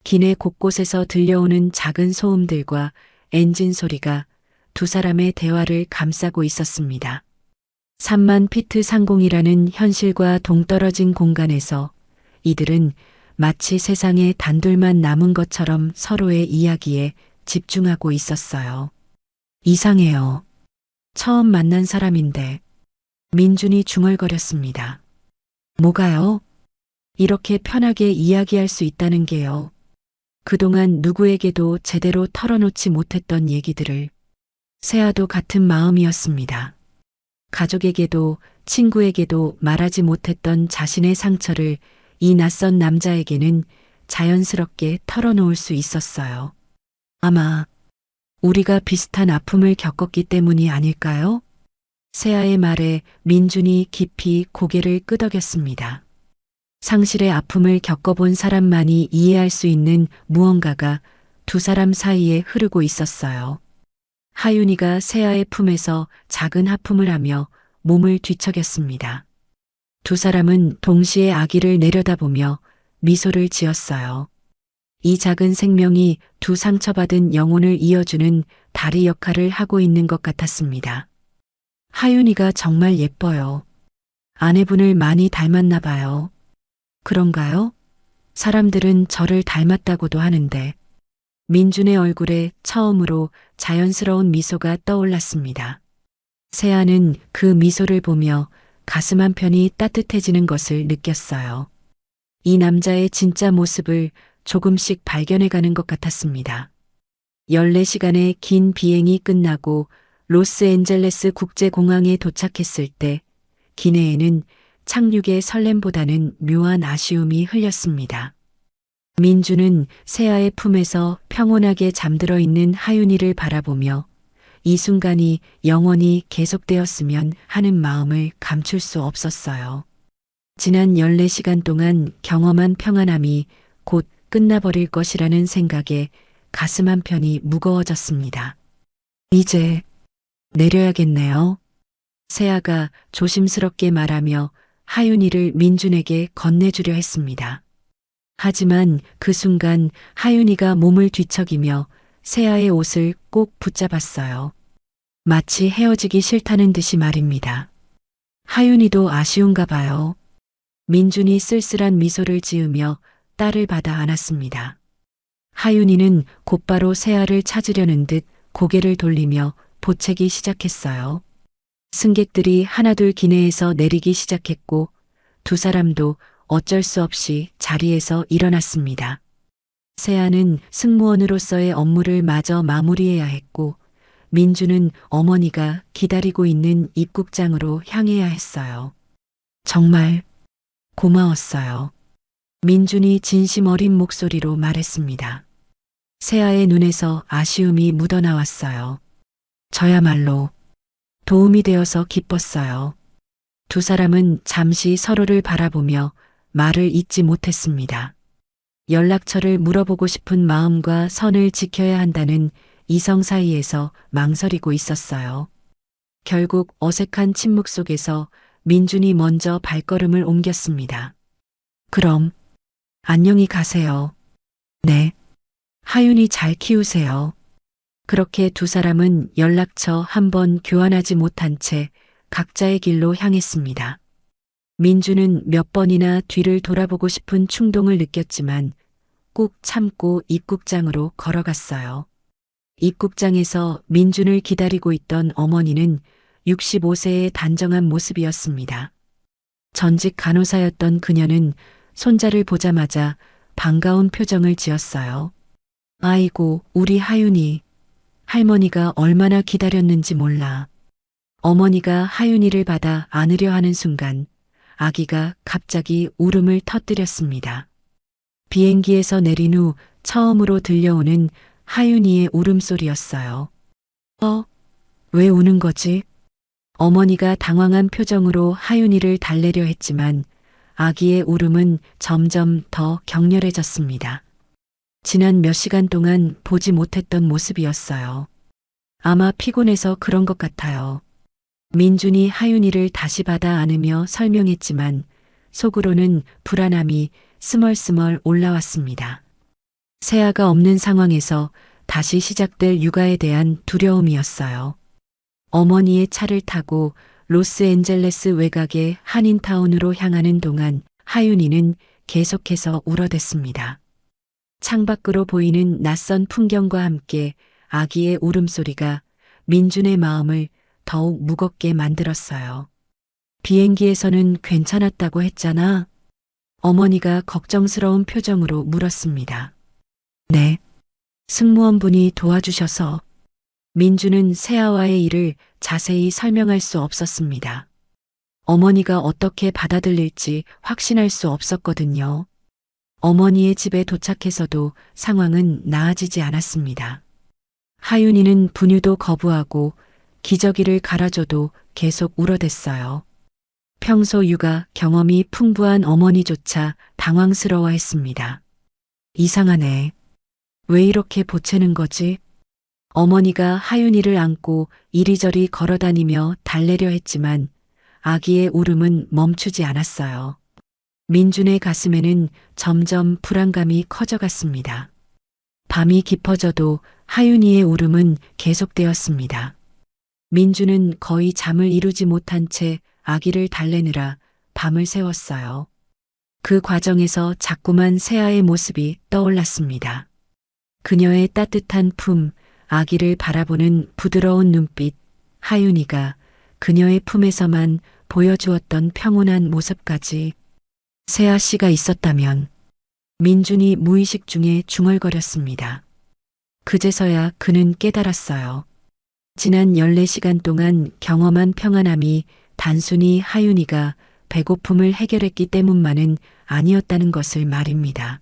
기내 곳곳에서 들려오는 작은 소음들과 엔진 소리가 두 사람의 대화를 감싸고 있었습니다. 3만 피트 상공이라는 현실과 동떨어진 공간에서 이들은 마치 세상에 단둘만 남은 것처럼 서로의 이야기에 집중하고 있었어요. 이상해요. 처음 만난 사람인데 민준이 중얼거렸습니다. 뭐가요? 이렇게 편하게 이야기할 수 있다는 게요. 그동안 누구에게도 제대로 털어놓지 못했던 얘기들을. 세아도 같은 마음이었습니다. 가족에게도 친구에게도 말하지 못했던 자신의 상처를 이 낯선 남자에게는 자연스럽게 털어놓을 수 있었어요. 아마 우리가 비슷한 아픔을 겪었기 때문이 아닐까요? 세아의 말에 민준이 깊이 고개를 끄덕였습니다. 상실의 아픔을 겪어본 사람만이 이해할 수 있는 무언가가 두 사람 사이에 흐르고 있었어요. 하윤이가 세아의 품에서 작은 하품을 하며 몸을 뒤척였습니다. 두 사람은 동시에 아기를 내려다보며 미소를 지었어요. 이 작은 생명이 두 상처받은 영혼을 이어주는 다리 역할을 하고 있는 것 같았습니다. 하윤이가 정말 예뻐요. 아내분을 많이 닮았나 봐요. 그런가요? 사람들은 저를 닮았다고도 하는데. 민준의 얼굴에 처음으로 자연스러운 미소가 떠올랐습니다. 세아는 그 미소를 보며 가슴 한편이 따뜻해지는 것을 느꼈어요. 이 남자의 진짜 모습을 조금씩 발견해가는 것 같았습니다. 14시간의 긴 비행이 끝나고 로스앤젤레스 국제공항에 도착했을 때 기내에는 착륙의 설렘보다는 묘한 아쉬움이 흘렸습니다. 민주는 세아의 품에서 평온하게 잠들어 있는 하윤이를 바라보며 이 순간이 영원히 계속되었으면 하는 마음을 감출 수 없었어요. 지난 14시간 동안 경험한 평안함이 곧 끝나버릴 것이라는 생각에 가슴 한편이 무거워졌습니다. 이제 내려야겠네요. 세아가 조심스럽게 말하며 하윤이를 민준에게 건네주려 했습니다. 하지만 그 순간 하윤이가 몸을 뒤척이며 세아의 옷을 꼭 붙잡았어요. 마치 헤어지기 싫다는 듯이 말입니다. 하윤이도 아쉬운가 봐요. 민준이 쓸쓸한 미소를 지으며 딸을 받아 안았습니다. 하윤이는 곧바로 세아를 찾으려는 듯 고개를 돌리며 보채기 시작했어요. 승객들이 하나둘 기내에서 내리기 시작했고 두 사람도 어쩔 수 없이 자리에서 일어났습니다. 세아는 승무원으로서의 업무를 마저 마무리해야 했고 민주는 어머니가 기다리고 있는 입국장으로 향해야 했어요. 정말 고마웠어요. 민준이 진심 어린 목소리로 말했습니다. 세아의 눈에서 아쉬움이 묻어나왔어요. 저야말로 도움이 되어서 기뻤어요. 두 사람은 잠시 서로를 바라보며 말을 잇지 못했습니다. 연락처를 물어보고 싶은 마음과 선을 지켜야 한다는 이성 사이에서 망설이고 있었어요. 결국 어색한 침묵 속에서 민준이 먼저 발걸음을 옮겼습니다. 그럼 안녕히 가세요. 네. 하윤이 잘 키우세요. 그렇게 두 사람은 연락처 한 번 교환하지 못한 채 각자의 길로 향했습니다. 민주는 몇 번이나 뒤를 돌아보고 싶은 충동을 느꼈지만 꾹 참고 입국장으로 걸어갔어요. 입국장에서 민준을 기다리고 있던 어머니는 65세의 단정한 모습이었습니다. 전직 간호사였던 그녀는 손자를 보자마자 반가운 표정을 지었어요. 아이고, 우리 하윤이. 할머니가 얼마나 기다렸는지 몰라. 어머니가 하윤이를 받아 안으려 하는 순간 아기가 갑자기 울음을 터뜨렸습니다. 비행기에서 내린 후 처음으로 들려오는 하윤이의 울음소리였어요. 왜 우는 거지? 어머니가 당황한 표정으로 하윤이를 달래려 했지만 아기의 울음은 점점 더 격렬해졌습니다. 지난 몇 시간 동안 보지 못했던 모습이었어요. 아마 피곤해서 그런 것 같아요. 민준이 하윤이를 다시 받아 안으며 설명했지만 속으로는 불안함이 스멀스멀 올라왔습니다. 세아가 없는 상황에서 다시 시작될 육아에 대한 두려움이었어요. 어머니의 차를 타고 로스앤젤레스 외곽의 한인타운으로 향하는 동안 하윤이는 계속해서 울어댔습니다. 창밖으로 보이는 낯선 풍경과 함께 아기의 울음소리가 민준의 마음을 더욱 무겁게 만들었어요. 비행기에서는 괜찮았다고 했잖아. 어머니가 걱정스러운 표정으로 물었습니다. 네. 승무원분이 도와주셔서. 민준은 세아와의 일을 자세히 설명할 수 없었습니다. 어머니가 어떻게 받아들일지 확신할 수 없었거든요. 어머니의 집에 도착해서도 상황은 나아지지 않았습니다. 하윤이는 분유도 거부하고 기저귀를 갈아줘도 계속 울어댔어요. 평소 육아 경험이 풍부한 어머니조차 당황스러워했습니다. 이상하네. 왜 이렇게 보채는 거지? 어머니가 하윤이를 안고 이리저리 걸어다니며 달래려 했지만 아기의 울음은 멈추지 않았어요. 민준의 가슴에는 점점 불안감이 커져갔습니다. 밤이 깊어져도 하윤이의 울음은 계속되었습니다. 민준은 거의 잠을 이루지 못한 채 아기를 달래느라 밤을 새웠어요. 그 과정에서 자꾸만 세아의 모습이 떠올랐습니다. 그녀의 따뜻한 품, 아기를 바라보는 부드러운 눈빛, 하윤이가 그녀의 품에서만 보여주었던 평온한 모습까지. 세아 씨가 있었다면. 민준이 무의식 중에 중얼거렸습니다. 그제서야 그는 깨달았어요. 지난 14시간 동안 경험한 평안함이 단순히 하윤이가 배고픔을 해결했기 때문만은 아니었다는 것을 말입니다.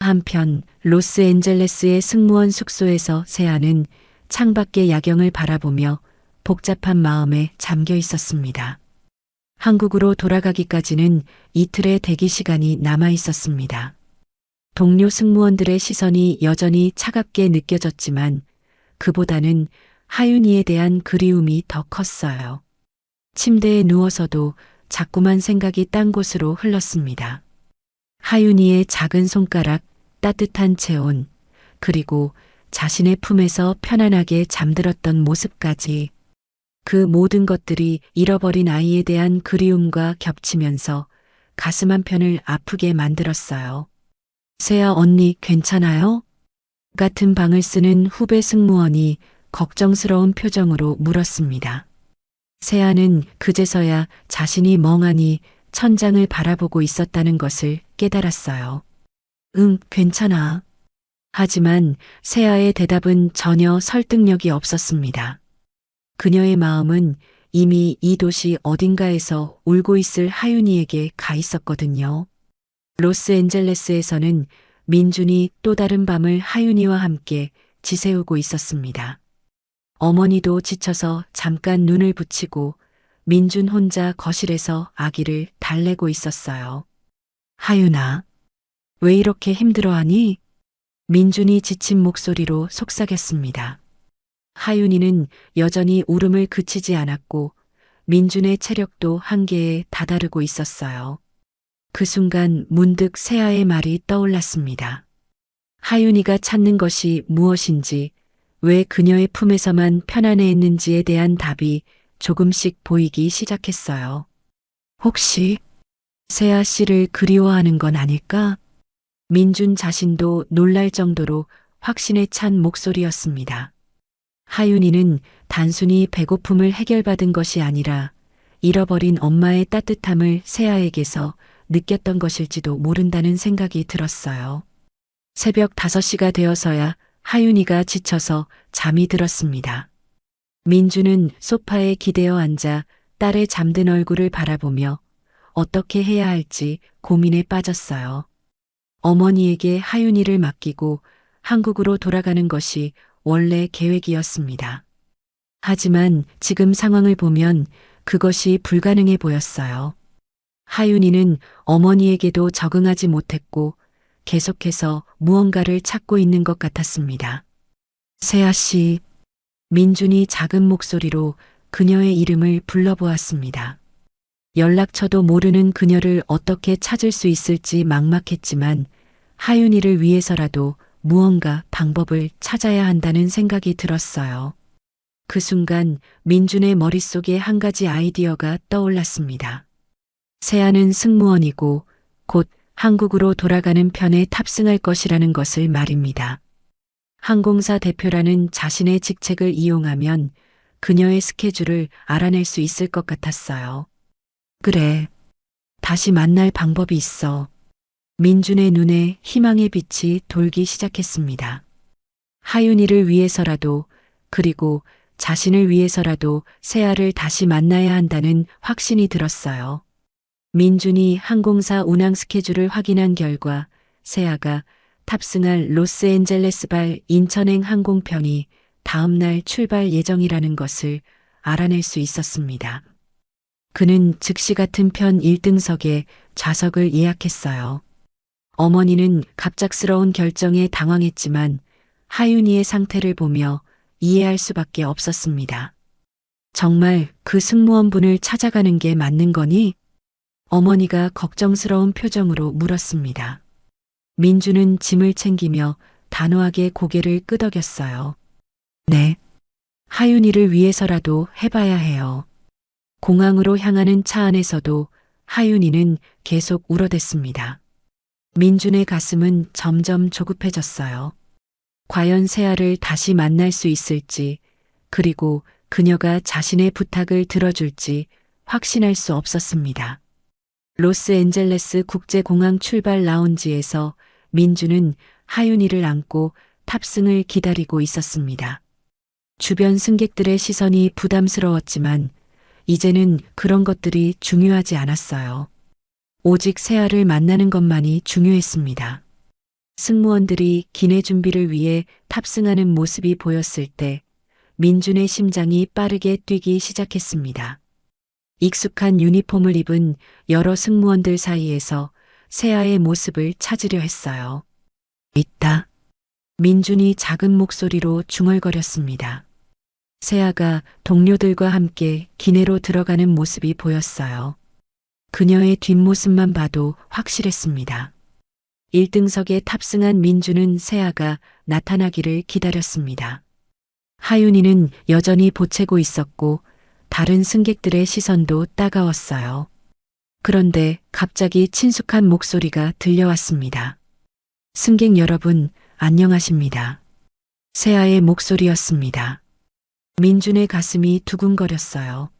한편 로스앤젤레스의 승무원 숙소에서 세아는 창밖의 야경을 바라보며 복잡한 마음에 잠겨 있었습니다. 한국으로 돌아가기까지는 이틀의 대기 시간이 남아 있었습니다. 동료 승무원들의 시선이 여전히 차갑게 느껴졌지만 그보다는 하윤이에 대한 그리움이 더 컸어요. 침대에 누워서도 자꾸만 생각이 딴 곳으로 흘렀습니다. 하윤이의 작은 손가락, 따뜻한 체온, 그리고 자신의 품에서 편안하게 잠들었던 모습까지. 그 모든 것들이 잃어버린 아이에 대한 그리움과 겹치면서 가슴 한편을 아프게 만들었어요. 세아 언니 괜찮아요? 같은 방을 쓰는 후배 승무원이 걱정스러운 표정으로 물었습니다. 세아는 그제서야 자신이 멍하니 천장을 바라보고 있었다는 것을 깨달았어요. 응, 괜찮아. 하지만 세아의 대답은 전혀 설득력이 없었습니다. 그녀의 마음은 이미 이 도시 어딘가에서 울고 있을 하윤이에게 가 있었거든요. 로스앤젤레스에서는 민준이 또 다른 밤을 하윤이와 함께 지새우고 있었습니다. 어머니도 지쳐서 잠깐 눈을 붙이고 민준 혼자 거실에서 아기를 달래고 있었어요. 하윤아, 왜 이렇게 힘들어하니? 민준이 지친 목소리로 속삭였습니다. 하윤이는 여전히 울음을 그치지 않았고 민준의 체력도 한계에 다다르고 있었어요. 그 순간 문득 세아의 말이 떠올랐습니다. 하윤이가 찾는 것이 무엇인지, 왜 그녀의 품에서만 편안해했는지에 대한 답이 조금씩 보이기 시작했어요. 혹시 세아 씨를 그리워하는 건 아닐까? 민준 자신도 놀랄 정도로 확신에 찬 목소리였습니다. 하윤이는 단순히 배고픔을 해결받은 것이 아니라 잃어버린 엄마의 따뜻함을 세아에게서 느꼈던 것일지도 모른다는 생각이 들었어요. 새벽 5시가 되어서야 하윤이가 지쳐서 잠이 들었습니다. 민주는 소파에 기대어 앉아 딸의 잠든 얼굴을 바라보며 어떻게 해야 할지 고민에 빠졌어요. 어머니에게 하윤이를 맡기고 한국으로 돌아가는 것이 원래 계획이었습니다. 하지만 지금 상황을 보면 그것이 불가능해 보였어요. 하윤이는 어머니에게도 적응하지 못했고 계속해서 무언가를 찾고 있는 것 같았습니다. 세아 씨, 민준이 작은 목소리로 그녀의 이름을 불러보았습니다. 연락처도 모르는 그녀를 어떻게 찾을 수 있을지 막막했지만 하윤이를 위해서라도 무언가 방법을 찾아야 한다는 생각이 들었어요. 그 순간 민준의 머릿속에 한 가지 아이디어가 떠올랐습니다. 세아는 승무원이고 곧 한국으로 돌아가는 편에 탑승할 것이라는 것을 말입니다. 항공사 대표라는 자신의 직책을 이용하면 그녀의 스케줄을 알아낼 수 있을 것 같았어요. 그래, 다시 만날 방법이 있어. 민준의 눈에 희망의 빛이 돌기 시작했습니다. 하윤이를 위해서라도, 그리고 자신을 위해서라도 세아를 다시 만나야 한다는 확신이 들었어요. 민준이 항공사 운항 스케줄을 확인한 결과 세아가 탑승할 로스앤젤레스발 인천행 항공편이 다음 날 출발 예정이라는 것을 알아낼 수 있었습니다. 그는 즉시 같은 편 1등석에 좌석을 예약했어요. 어머니는 갑작스러운 결정에 당황했지만 하윤이의 상태를 보며 이해할 수밖에 없었습니다. 정말 그 승무원분을 찾아가는 게 맞는 거니? 어머니가 걱정스러운 표정으로 물었습니다. 민주는 짐을 챙기며 단호하게 고개를 끄덕였어요. 네. 하윤이를 위해서라도 해봐야 해요. 공항으로 향하는 차 안에서도 하윤이는 계속 울어댔습니다. 민준의 가슴은 점점 조급해졌어요. 과연 세아를 다시 만날 수 있을지, 그리고 그녀가 자신의 부탁을 들어줄지 확신할 수 없었습니다. 로스앤젤레스 국제공항 출발 라운지에서 민주는 하윤이를 안고 탑승을 기다리고 있었습니다. 주변 승객들의 시선이 부담스러웠지만 이제는 그런 것들이 중요하지 않았어요. 오직 세아를 만나는 것만이 중요했습니다. 승무원들이 기내 준비를 위해 탑승하는 모습이 보였을 때 민준의 심장이 빠르게 뛰기 시작했습니다. 익숙한 유니폼을 입은 여러 승무원들 사이에서 세아의 모습을 찾으려 했어요. 있다. 민준이 작은 목소리로 중얼거렸습니다. 세아가 동료들과 함께 기내로 들어가는 모습이 보였어요. 그녀의 뒷모습만 봐도 확실했습니다. 1등석에 탑승한 민주는 세아가 나타나기를 기다렸습니다. 하윤이는 여전히 보채고 있었고 다른 승객들의 시선도 따가웠어요. 그런데 갑자기 친숙한 목소리가 들려왔습니다. 승객 여러분, 안녕하십니다. 세아의 목소리였습니다. 민준의 가슴이 두근거렸어요.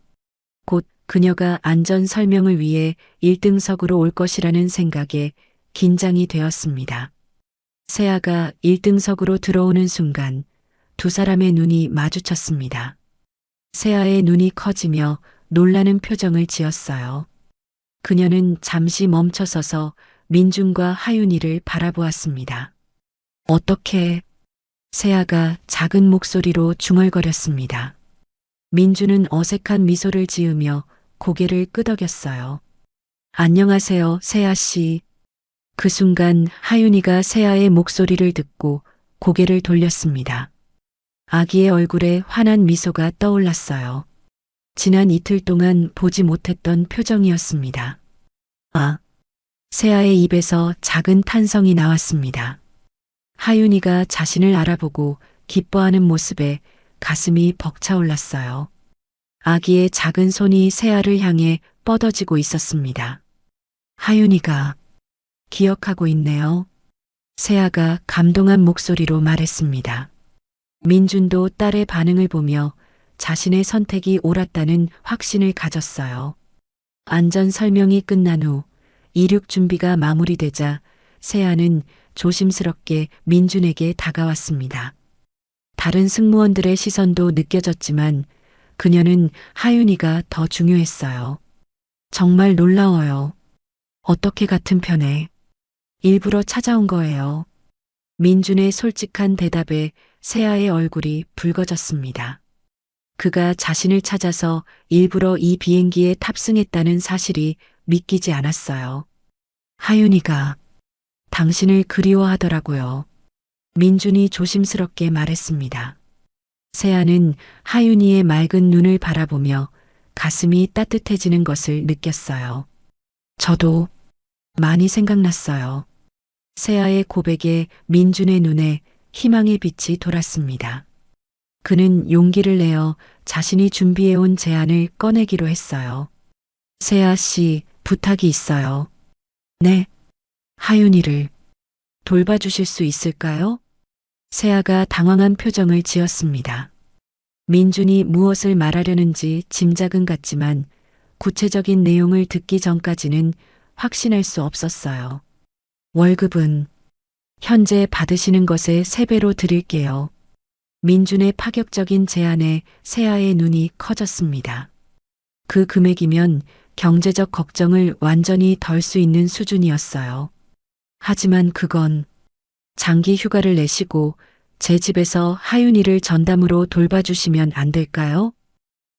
곧 그녀가 안전 설명을 위해 1등석으로 올 것이라는 생각에 긴장이 되었습니다. 세아가 1등석으로 들어오는 순간 두 사람의 눈이 마주쳤습니다. 세아의 눈이 커지며 놀라는 표정을 지었어요. 그녀는 잠시 멈춰서서 민준과 하윤이를 바라보았습니다. 어떻게? 세아가 작은 목소리로 중얼거렸습니다. 민준은 어색한 미소를 지으며 고개를 끄덕였어요. 안녕하세요, 세아 씨. 그 순간 하윤이가 세아의 목소리를 듣고 고개를 돌렸습니다. 아기의 얼굴에 환한 미소가 떠올랐어요. 지난 이틀 동안 보지 못했던 표정이었습니다. 아, 세아의 입에서 작은 탄성이 나왔습니다. 하윤이가 자신을 알아보고 기뻐하는 모습에 가슴이 벅차올랐어요. 아기의 작은 손이 세아를 향해 뻗어지고 있었습니다. 하윤이가 기억하고 있네요. 세아가 감동한 목소리로 말했습니다. 민준도 딸의 반응을 보며 자신의 선택이 옳았다는 확신을 가졌어요. 안전 설명이 끝난 후 이륙 준비가 마무리되자 세아는 조심스럽게 민준에게 다가왔습니다. 다른 승무원들의 시선도 느껴졌지만 그녀는 하윤이가 더 중요했어요. 정말 놀라워요. 어떻게 같은 편에 일부러 찾아온 거예요. 민준의 솔직한 대답에 세아의 얼굴이 붉어졌습니다. 그가 자신을 찾아서 일부러 이 비행기에 탑승했다는 사실이 믿기지 않았어요. 하윤이가 당신을 그리워하더라고요. 민준이 조심스럽게 말했습니다. 세아는 하윤이의 맑은 눈을 바라보며 가슴이 따뜻해지는 것을 느꼈어요. 저도 많이 생각났어요. 세아의 고백에 민준의 눈에 희망의 빛이 돌았습니다. 그는 용기를 내어 자신이 준비해온 제안을 꺼내기로 했어요. 세아 씨, 부탁이 있어요. 네. 하윤이를 돌봐주실 수 있을까요? 세아가 당황한 표정을 지었습니다. 민준이 무엇을 말하려는지 짐작은 갔지만 구체적인 내용을 듣기 전까지는 확신할 수 없었어요. 월급은 현재 받으시는 것의 3배로 드릴게요. 민준의 파격적인 제안에 세아의 눈이 커졌습니다. 그 금액이면 경제적 걱정을 완전히 덜 수 있는 수준이었어요. 하지만 그건 장기 휴가를 내시고 제 집에서 하윤이를 전담으로 돌봐주시면 안 될까요?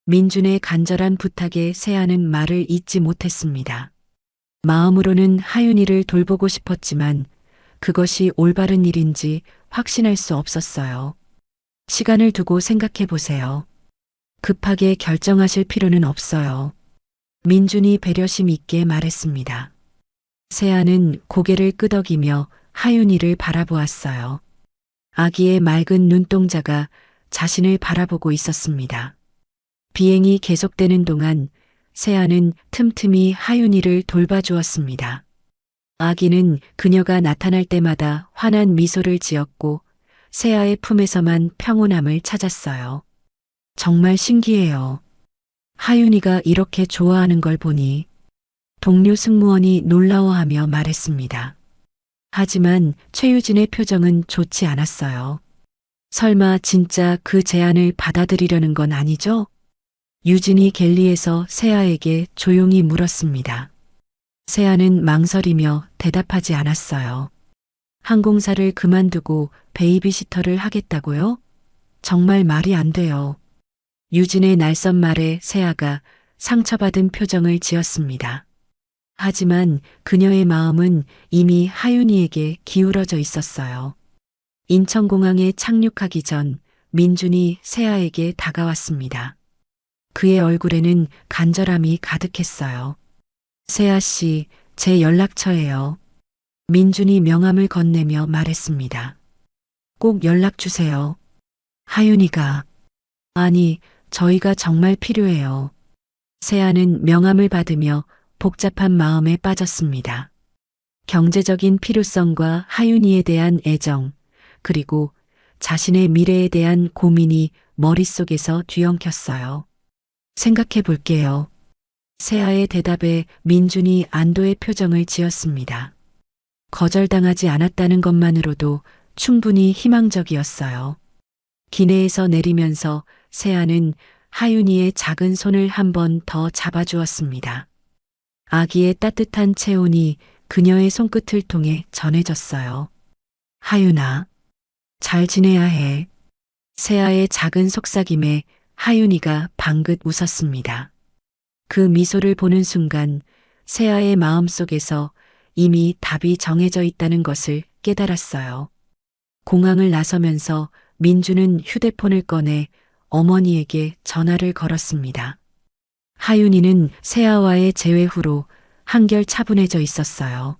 민준의 간절한 부탁에 세아는 말을 잇지 못했습니다. 마음으로는 하윤이를 돌보고 싶었지만 그것이 올바른 일인지 확신할 수 없었어요. 시간을 두고 생각해 보세요. 급하게 결정하실 필요는 없어요. 민준이 배려심 있게 말했습니다. 세아는 고개를 끄덕이며 하윤이를 바라보았어요. 아기의 맑은 눈동자가 자신을 바라보고 있었습니다. 비행이 계속되는 동안 세아는 틈틈이 하윤이를 돌봐주었습니다. 아기는 그녀가 나타날 때마다 환한 미소를 지었고 세아의 품에서만 평온함을 찾았어요. 정말 신기해요. 하윤이가 이렇게 좋아하는 걸 보니 동료 승무원이 놀라워하며 말했습니다. 하지만 최유진의 표정은 좋지 않았어요. 설마 진짜 그 제안을 받아들이려는 건 아니죠? 유진이 갤리에서 세아에게 조용히 물었습니다. 세아는 망설이며 대답하지 않았어요. 항공사를 그만두고 베이비시터를 하겠다고요? 정말 말이 안 돼요. 유진의 날선 말에 세아가 상처받은 표정을 지었습니다. 하지만 그녀의 마음은 이미 하윤이에게 기울어져 있었어요. 인천공항에 착륙하기 전 민준이 세아에게 다가왔습니다. 그의 얼굴에는 간절함이 가득했어요. 세아 씨, 제 연락처예요. 민준이 명함을 건네며 말했습니다. 꼭 연락 주세요. 하윤이가, 아니, 저희가 정말 필요해요. 세아는 명함을 받으며 복잡한 마음에 빠졌습니다. 경제적인 필요성과 하윤이에 대한 애정, 그리고 자신의 미래에 대한 고민이 머릿속에서 뒤엉켰어요. 생각해 볼게요. 세아의 대답에 민준이 안도의 표정을 지었습니다. 거절당하지 않았다는 것만으로도 충분히 희망적이었어요. 기내에서 내리면서 세아는 하윤이의 작은 손을 한 번 더 잡아주었습니다. 아기의 따뜻한 체온이 그녀의 손끝을 통해 전해졌어요. 하윤아, 잘 지내야 해. 세아의 작은 속삭임에 하윤이가 방긋 웃었습니다. 그 미소를 보는 순간 세아의 마음속에서 이미 답이 정해져 있다는 것을 깨달았어요. 공항을 나서면서 민주는 휴대폰을 꺼내 어머니에게 전화를 걸었습니다. 하윤이는 세아와의 재회 후로 한결 차분해져 있었어요.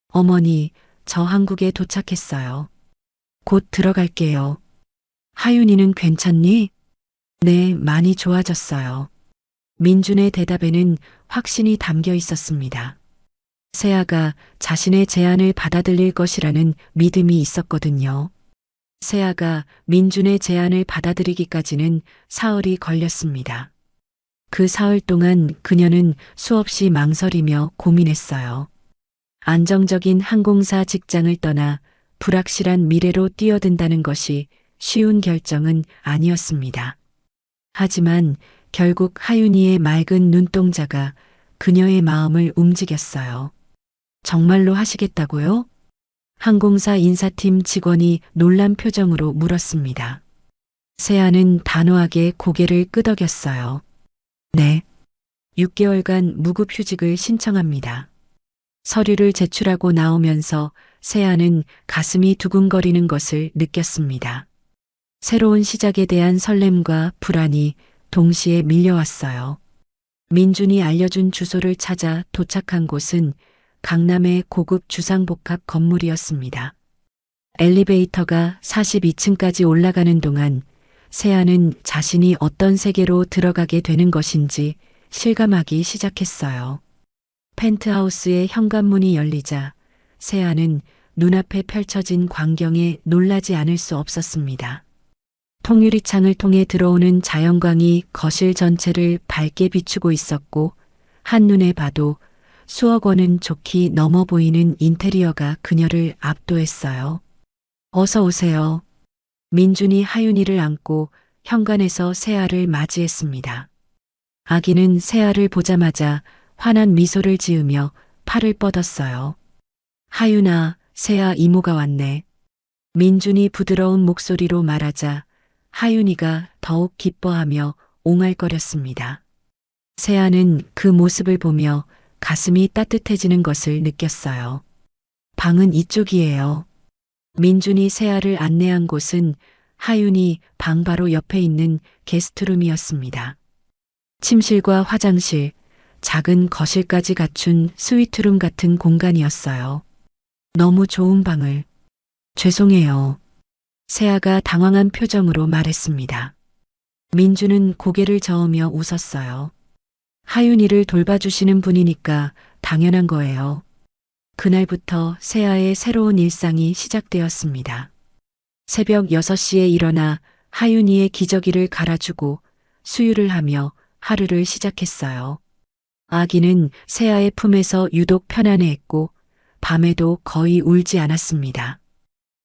어머니, 저 한국에 도착했어요. 곧 들어갈게요. 하윤이는 괜찮니? 네, 많이 좋아졌어요. 민준의 대답에는 확신이 담겨 있었습니다. 세아가 자신의 제안을 받아들일 것이라는 믿음이 있었거든요. 세아가 민준의 제안을 받아들이기까지는 사흘이 걸렸습니다. 그 사흘 동안 그녀는 수없이 망설이며 고민했어요. 안정적인 항공사 직장을 떠나 불확실한 미래로 뛰어든다는 것이 쉬운 결정은 아니었습니다. 하지만 결국 하윤이의 맑은 눈동자가 그녀의 마음을 움직였어요. 정말로 하시겠다고요? 항공사 인사팀 직원이 놀란 표정으로 물었습니다. 세아는 단호하게 고개를 끄덕였어요. 네. 6개월간 무급휴직을 신청합니다. 서류를 제출하고 나오면서 세아는 가슴이 두근거리는 것을 느꼈습니다. 새로운 시작에 대한 설렘과 불안이 동시에 밀려왔어요. 민준이 알려준 주소를 찾아 도착한 곳은 강남의 고급 주상복합 건물이었습니다. 엘리베이터가 42층까지 올라가는 동안 세아는 자신이 어떤 세계로 들어가게 되는 것인지 실감하기 시작했어요. 펜트하우스의 현관문이 열리자 세아는 눈앞에 펼쳐진 광경에 놀라지 않을 수 없었습니다. 통유리 창을 통해 들어오는 자연광이 거실 전체를 밝게 비추고 있었고 한눈에 봐도 수억 원은 좋게 넘어 보이는 인테리어가 그녀를 압도했어요. 어서 오세요. 민준이 하윤이를 안고 현관에서 세아를 맞이했습니다. 아기는 세아를 보자마자 환한 미소를 지으며 팔을 뻗었어요. 하윤아, 세아 이모가 왔네. 민준이 부드러운 목소리로 말하자 하윤이가 더욱 기뻐하며 옹알거렸습니다. 세아는 그 모습을 보며 가슴이 따뜻해지는 것을 느꼈어요. 방은 이쪽이에요. 민준이 세아를 안내한 곳은 하윤이 방 바로 옆에 있는 게스트룸이었습니다. 침실과 화장실, 작은 거실까지 갖춘 스위트룸 같은 공간이었어요. 너무 좋은 방을. 죄송해요. 세아가 당황한 표정으로 말했습니다. 민주는 고개를 저으며 웃었어요. 하윤이를 돌봐주시는 분이니까 당연한 거예요. 그날부터 세아의 새로운 일상이 시작되었습니다. 새벽 6시에 일어나 하윤이의 기저귀를 갈아주고 수유를 하며 하루를 시작했어요. 아기는 세아의 품에서 유독 편안해했고 밤에도 거의 울지 않았습니다.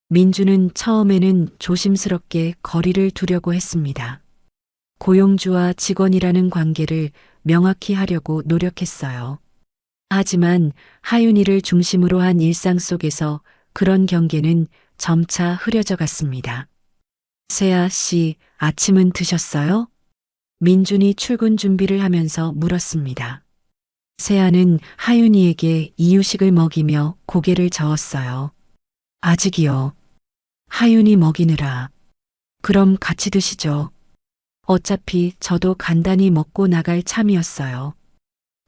민주는 처음에는 조심스럽게 거리를 두려고 했습니다. 고용주와 직원이라는 관계를 명확히 하려고 노력했어요. 하지만 하윤이를 중심으로 한 일상 속에서 그런 경계는 점차 흐려져 갔습니다. 세아 씨, 아침은 드셨어요? 민준이 출근 준비를 하면서 물었습니다. 세아는 하윤이에게 이유식을 먹이며 고개를 저었어요. 아직이요. 하윤이 먹이느라. 그럼 같이 드시죠. 어차피 저도 간단히 먹고 나갈 참이었어요.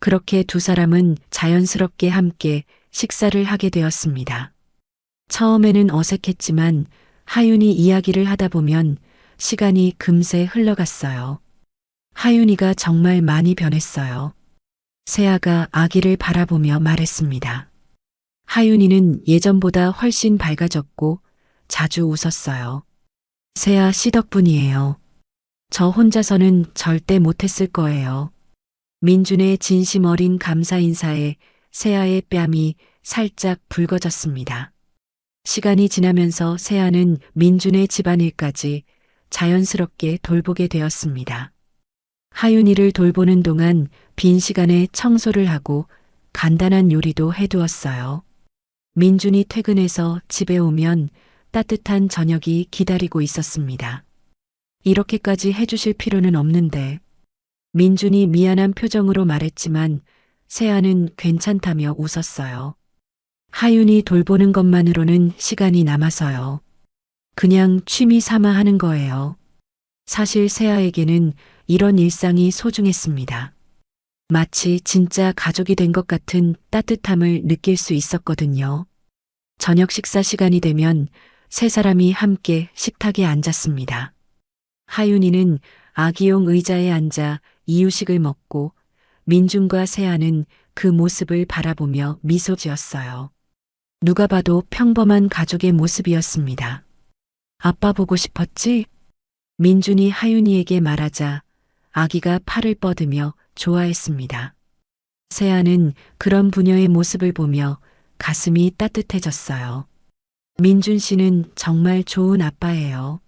그렇게 두 사람은 자연스럽게 함께 식사를 하게 되었습니다. 처음에는 어색했지만 하윤이 이야기를 하다 보면 시간이 금세 흘러갔어요. 하윤이가 정말 많이 변했어요. 세아가 아기를 바라보며 말했습니다. 하윤이는 예전보다 훨씬 밝아졌고 자주 웃었어요. 세아 씨 덕분이에요. 저 혼자서는 절대 못했을 거예요. 민준의 진심 어린 감사 인사에 세아의 뺨이 살짝 붉어졌습니다. 시간이 지나면서 세아는 민준의 집안일까지 자연스럽게 돌보게 되었습니다. 하윤이를 돌보는 동안 빈 시간에 청소를 하고 간단한 요리도 해두었어요. 민준이 퇴근해서 집에 오면 따뜻한 저녁이 기다리고 있었습니다. 이렇게까지 해주실 필요는 없는데. 민준이 미안한 표정으로 말했지만 세아는 괜찮다며 웃었어요. 하윤이 돌보는 것만으로는 시간이 남아서요. 그냥 취미 삼아 하는 거예요. 사실 세아에게는 이런 일상이 소중했습니다. 마치 진짜 가족이 된 것 같은 따뜻함을 느낄 수 있었거든요. 저녁 식사 시간이 되면 세 사람이 함께 식탁에 앉았습니다. 하윤이는 아기용 의자에 앉아 이유식을 먹고 민준과 세아는 그 모습을 바라보며 미소 지었어요. 누가 봐도 평범한 가족의 모습이었습니다. 아빠 보고 싶었지? 민준이 하윤이에게 말하자 아기가 팔을 뻗으며 좋아했습니다. 세아는 그런 부녀의 모습을 보며 가슴이 따뜻해졌어요. 민준 씨는 정말 좋은 아빠예요.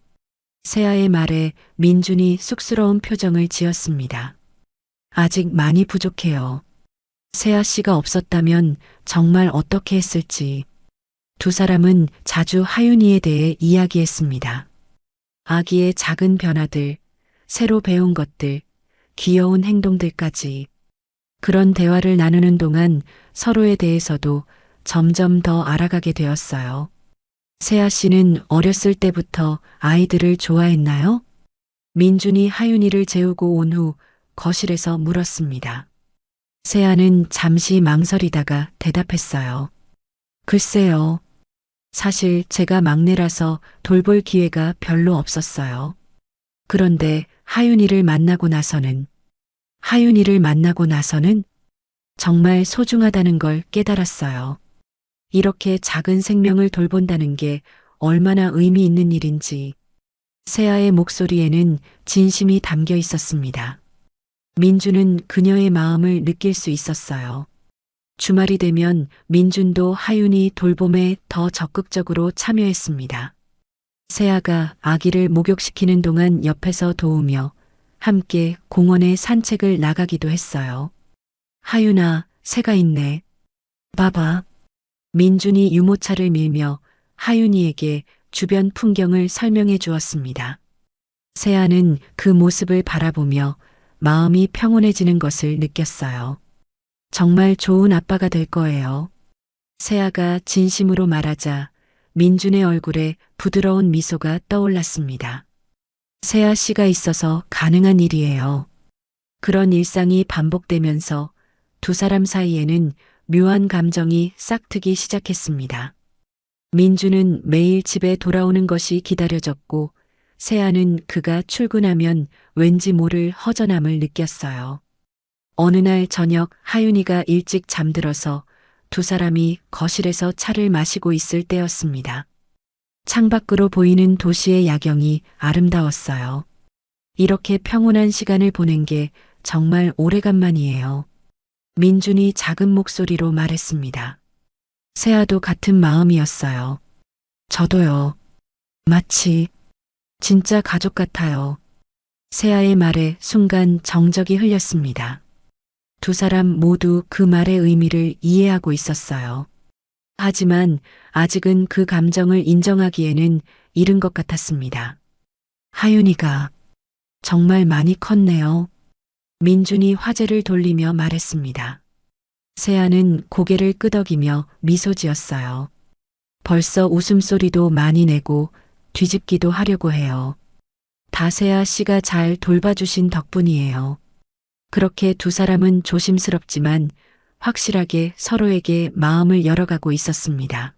세아의 말에 민준이 쑥스러운 표정을 지었습니다. 아직 많이 부족해요. 세아 씨가 없었다면 정말 어떻게 했을지. 두 사람은 자주 하윤이에 대해 이야기했습니다. 아기의 작은 변화들, 새로 배운 것들, 귀여운 행동들까지. 그런 대화를 나누는 동안 서로에 대해서도 점점 더 알아가게 되었어요. 세아 씨는 어렸을 때부터 아이들을 좋아했나요? 민준이 하윤이를 재우고 온 후 거실에서 물었습니다. 세아는 잠시 망설이다가 대답했어요. 글쎄요. 사실 제가 막내라서 돌볼 기회가 별로 없었어요. 그런데 하윤이를 만나고 나서는 정말 소중하다는 걸 깨달았어요. 이렇게 작은 생명을 돌본다는 게 얼마나 의미 있는 일인지. 세아의 목소리에는 진심이 담겨 있었습니다. 민준은 그녀의 마음을 느낄 수 있었어요. 주말이 되면 민준도 하윤이 돌봄에 더 적극적으로 참여했습니다. 세아가 아기를 목욕시키는 동안 옆에서 도우며 함께 공원에 산책을 나가기도 했어요. 하윤아, 새가 있네. 봐봐. 민준이 유모차를 밀며 하윤이에게 주변 풍경을 설명해 주었습니다. 세아는 그 모습을 바라보며 마음이 평온해지는 것을 느꼈어요. 정말 좋은 아빠가 될 거예요. 세아가 진심으로 말하자 민준의 얼굴에 부드러운 미소가 떠올랐습니다. 세아 씨가 있어서 가능한 일이에요. 그런 일상이 반복되면서 두 사람 사이에는 묘한 감정이 싹트기 시작했습니다. 민준은 매일 집에 돌아오는 것이 기다려졌고 세아는 그가 출근하면 왠지 모를 허전함을 느꼈어요. 어느 날 저녁 하윤이가 일찍 잠들어서 두 사람이 거실에서 차를 마시고 있을 때였습니다. 창밖으로 보이는 도시의 야경이 아름다웠어요. 이렇게 평온한 시간을 보낸 게 정말 오래간만이에요. 민준이 작은 목소리로 말했습니다. 세아도 같은 마음이었어요. 저도요. 마치 진짜 가족 같아요. 세아의 말에 순간 정적이 흘렸습니다. 두 사람 모두 그 말의 의미를 이해하고 있었어요. 하지만 아직은 그 감정을 인정하기에는 이른 것 같았습니다. 하윤이가 정말 많이 컸네요. 민준이 화제를 돌리며 말했습니다. 세아는 고개를 끄덕이며 미소 지었어요. 벌써 웃음소리도 많이 내고 뒤집기도 하려고 해요. 다 세아 씨가 잘 돌봐주신 덕분이에요. 그렇게 두 사람은 조심스럽지만 확실하게 서로에게 마음을 열어가고 있었습니다.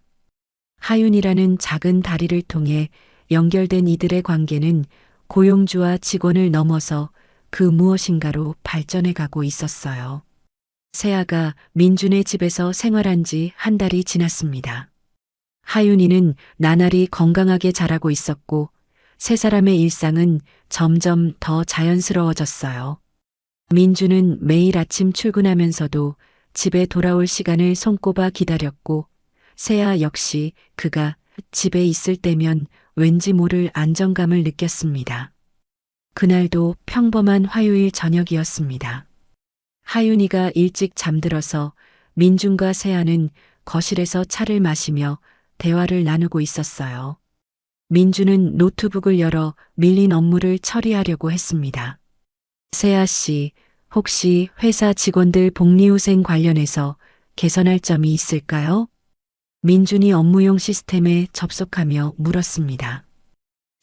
하윤이라는 작은 다리를 통해 연결된 이들의 관계는 고용주와 직원을 넘어서 그 무엇인가로 발전해 가고 있었어요. 세아가 민준의 집에서 생활한 지 한 달이 지났습니다. 하윤이는 나날이 건강하게 자라고 있었고 세 사람의 일상은 점점 더 자연스러워졌어요. 민준은 매일 아침 출근하면서도 집에 돌아올 시간을 손꼽아 기다렸고 세아 역시 그가 집에 있을 때면 왠지 모를 안정감을 느꼈습니다. 그날도 평범한 화요일 저녁이었습니다. 하윤이가 일찍 잠들어서 민준과 세아는 거실에서 차를 마시며 대화를 나누고 있었어요. 민준은 노트북을 열어 밀린 업무를 처리하려고 했습니다. 세아 씨, 혹시 회사 직원들 복리후생 관련해서 개선할 점이 있을까요? 민준이 업무용 시스템에 접속하며 물었습니다.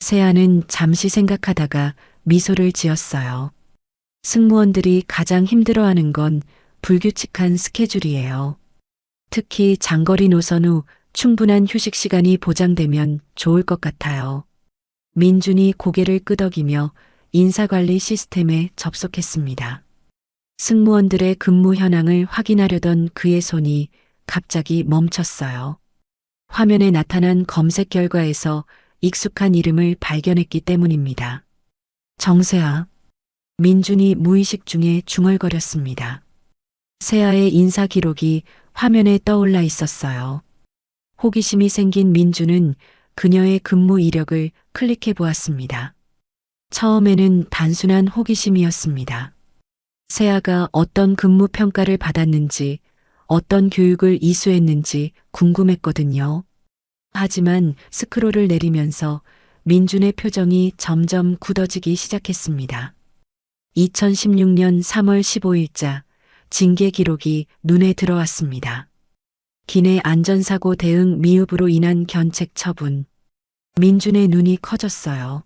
세아는 잠시 생각하다가 미소를 지었어요. 승무원들이 가장 힘들어하는 건 불규칙한 스케줄이에요. 특히 장거리 노선 후 충분한 휴식 시간이 보장되면 좋을 것 같아요. 민준이 고개를 끄덕이며 인사관리 시스템에 접속했습니다. 승무원들의 근무 현황을 확인하려던 그의 손이 갑자기 멈췄어요. 화면에 나타난 검색 결과에서 익숙한 이름을 발견했기 때문입니다. 정세아. 민준이 무의식 중에 중얼거렸습니다. 세아의 인사 기록이 화면에 떠올라 있었어요. 호기심이 생긴 민준은 그녀의 근무 이력을 클릭해 보았습니다. 처음에는 단순한 호기심이었습니다. 세아가 어떤 근무 평가를 받았는지, 어떤 교육을 이수했는지 궁금했거든요. 하지만 스크롤을 내리면서 민준의 표정이 점점 굳어지기 시작했습니다. 2016년 3월 15일자 징계 기록이 눈에 들어왔습니다. 기내 안전사고 대응 미흡으로 인한 견책 처분. 민준의 눈이 커졌어요.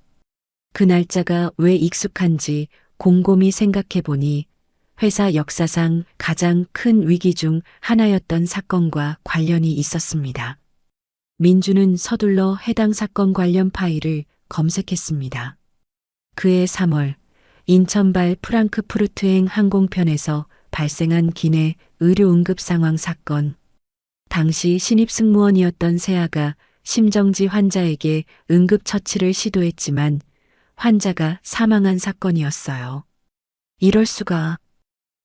그 날짜가 왜 익숙한지 곰곰이 생각해 보니 회사 역사상 가장 큰 위기 중 하나였던 사건과 관련이 있었습니다. 민준은 서둘러 해당 사건 관련 파일을 검색했습니다. 그해 3월 인천발 프랑크푸르트행 항공편에서 발생한 기내 의료 응급 상황 사건. 당시 신입 승무원이었던 세아가 심정지 환자에게 응급 처치를 시도했지만 환자가 사망한 사건이었어요. 이럴 수가.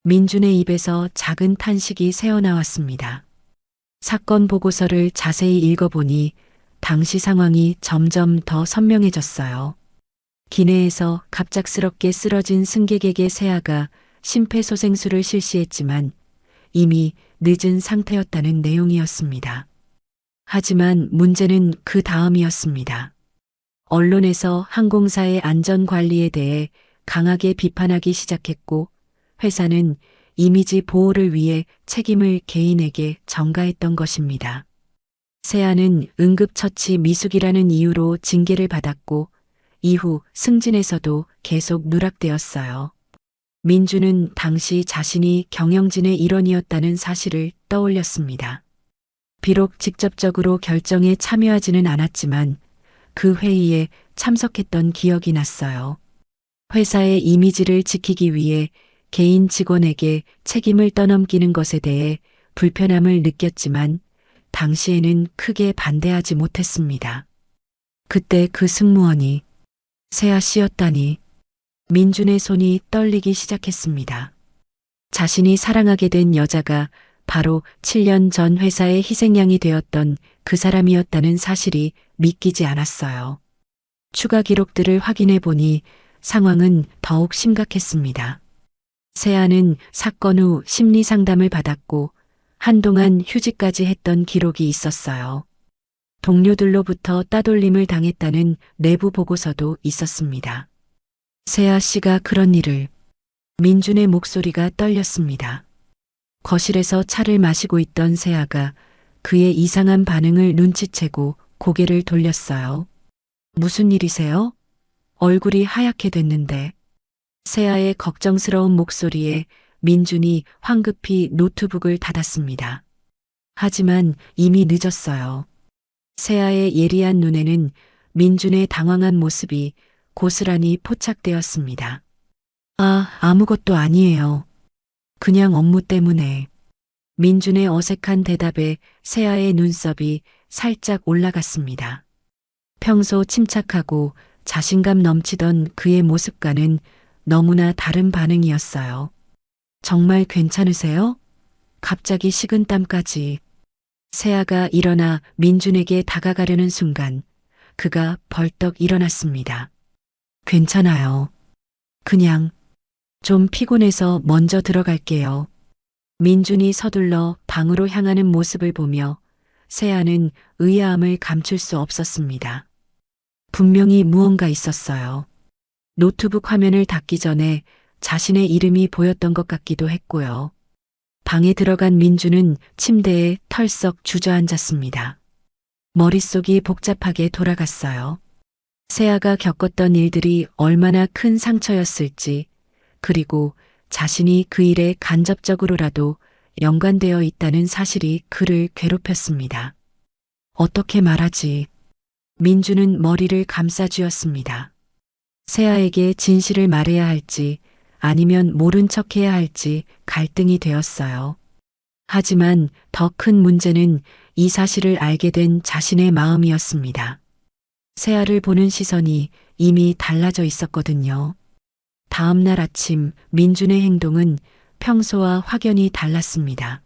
민준의 입에서 작은 탄식이 새어나왔습니다. 사건 보고서를 자세히 읽어보니 당시 상황이 점점 더 선명해졌어요. 기내에서 갑작스럽게 쓰러진 승객에게 세아가 심폐소생술을 실시했지만 이미 늦은 상태였다는 내용이었습니다. 하지만 문제는 그 다음이었습니다. 언론에서 항공사의 안전관리에 대해 강하게 비판하기 시작했고 회사는 이미지 보호를 위해 책임을 개인에게 전가했던 것입니다. 세아는 응급처치 미숙이라는 이유로 징계를 받았고 이후 승진에서도 계속 누락되었어요. 민준은 당시 자신이 경영진의 일원이었다는 사실을 떠올렸습니다. 비록 직접적으로 결정에 참여하지는 않았지만 그 회의에 참석했던 기억이 났어요. 회사의 이미지를 지키기 위해 개인 직원에게 책임을 떠넘기는 것에 대해 불편함을 느꼈지만 당시에는 크게 반대하지 못했습니다. 그때 그 승무원이 세아 씨였다니 민준의 손이 떨리기 시작했습니다. 자신이 사랑하게 된 여자가 바로 7년 전 회사의 희생양이 되었던 그 사람이었다는 사실이 믿기지 않았어요. 추가 기록들을 확인해 보니 상황은 더욱 심각했습니다. 세아는 사건 후 심리 상담을 받았고 한동안 휴직까지 했던 기록이 있었어요. 동료들로부터 따돌림을 당했다는 내부 보고서도 있었습니다. 세아 씨가 그런 일을. 민준의 목소리가 떨렸습니다. 거실에서 차를 마시고 있던 세아가 그의 이상한 반응을 눈치채고 고개를 돌렸어요. 무슨 일이세요? 얼굴이 하얗게 됐는데. 세아의 걱정스러운 목소리에 민준이 황급히 노트북을 닫았습니다. 하지만 이미 늦었어요. 세아의 예리한 눈에는 민준의 당황한 모습이 고스란히 포착되었습니다. 아무것도 아니에요. 그냥 업무 때문에. 민준의 어색한 대답에 세아의 눈썹이 살짝 올라갔습니다. 평소 침착하고 자신감 넘치던 그의 모습과는 너무나 다른 반응이었어요. 정말 괜찮으세요? 갑자기 식은땀까지. 세아가 일어나 민준에게 다가가려는 순간 그가 벌떡 일어났습니다. 괜찮아요. 그냥 좀 피곤해서 먼저 들어갈게요. 민준이 서둘러 방으로 향하는 모습을 보며 세아는 의아함을 감출 수 없었습니다. 분명히 무언가 있었어요. 노트북 화면을 닫기 전에 자신의 이름이 보였던 것 같기도 했고요. 방에 들어간 민준은 침대에 털썩 주저앉았습니다. 머릿속이 복잡하게 돌아갔어요. 세아가 겪었던 일들이 얼마나 큰 상처였을지, 그리고 자신이 그 일에 간접적으로라도 연관되어 있다는 사실이 그를 괴롭혔습니다. 어떻게 말하지? 민준은 머리를 감싸쥐었습니다. 세아에게 진실을 말해야 할지 아니면 모른 척해야 할지 갈등이 되었어요. 하지만 더 큰 문제는 이 사실을 알게 된 자신의 마음이었습니다. 세아를 보는 시선이 이미 달라져 있었거든요. 다음 날 아침 민준의 행동은 평소와 확연히 달랐습니다.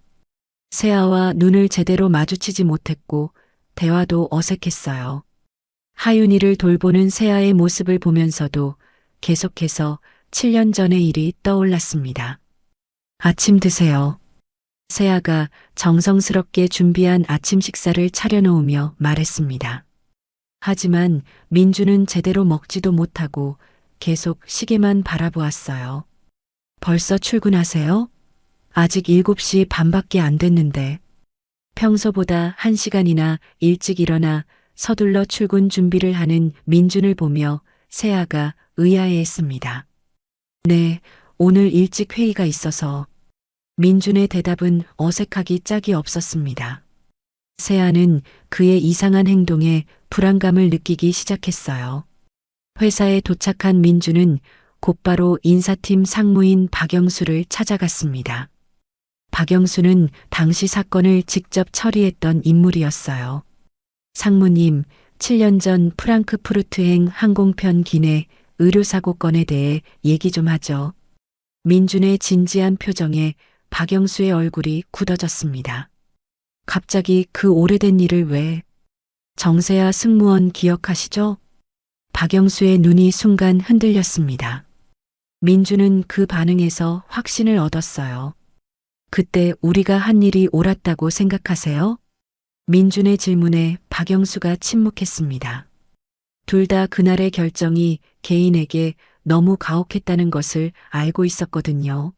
세아와 눈을 제대로 마주치지 못했고 대화도 어색했어요. 하윤이를 돌보는 세아의 모습을 보면서도 계속해서 7년 전의 일이 떠올랐습니다. 아침 드세요. 세아가 정성스럽게 준비한 아침 식사를 차려놓으며 말했습니다. 하지만 민주는 제대로 먹지도 못하고 계속 시계만 바라보았어요. 벌써 출근하세요? 아직 7시 반밖에 안 됐는데. 평소보다 1시간이나 일찍 일어나 서둘러 출근 준비를 하는 민준을 보며 세아가 의아해했습니다. 네, 오늘 일찍 회의가 있어서. 민준의 대답은 어색하기 짝이 없었습니다. 세아는 그의 이상한 행동에 불안감을 느끼기 시작했어요. 회사에 도착한 민준은 곧바로 인사팀 상무인 박영수를 찾아갔습니다. 박영수는 당시 사건을 직접 처리했던 인물이었어요. 상무님, 7년 전 프랑크푸르트행 항공편 기내 의료사고 건에 대해 얘기 좀 하죠. 민준의 진지한 표정에 박영수의 얼굴이 굳어졌습니다. 갑자기 그 오래된 일을 왜? 정세아 승무원 기억하시죠? 박영수의 눈이 순간 흔들렸습니다. 민준은 그 반응에서 확신을 얻었어요. 그때 우리가 한 일이 옳았다고 생각하세요? 민준의 질문에 박영수가 침묵했습니다. 둘 다 그날의 결정이 개인에게 너무 가혹했다는 것을 알고 있었거든요.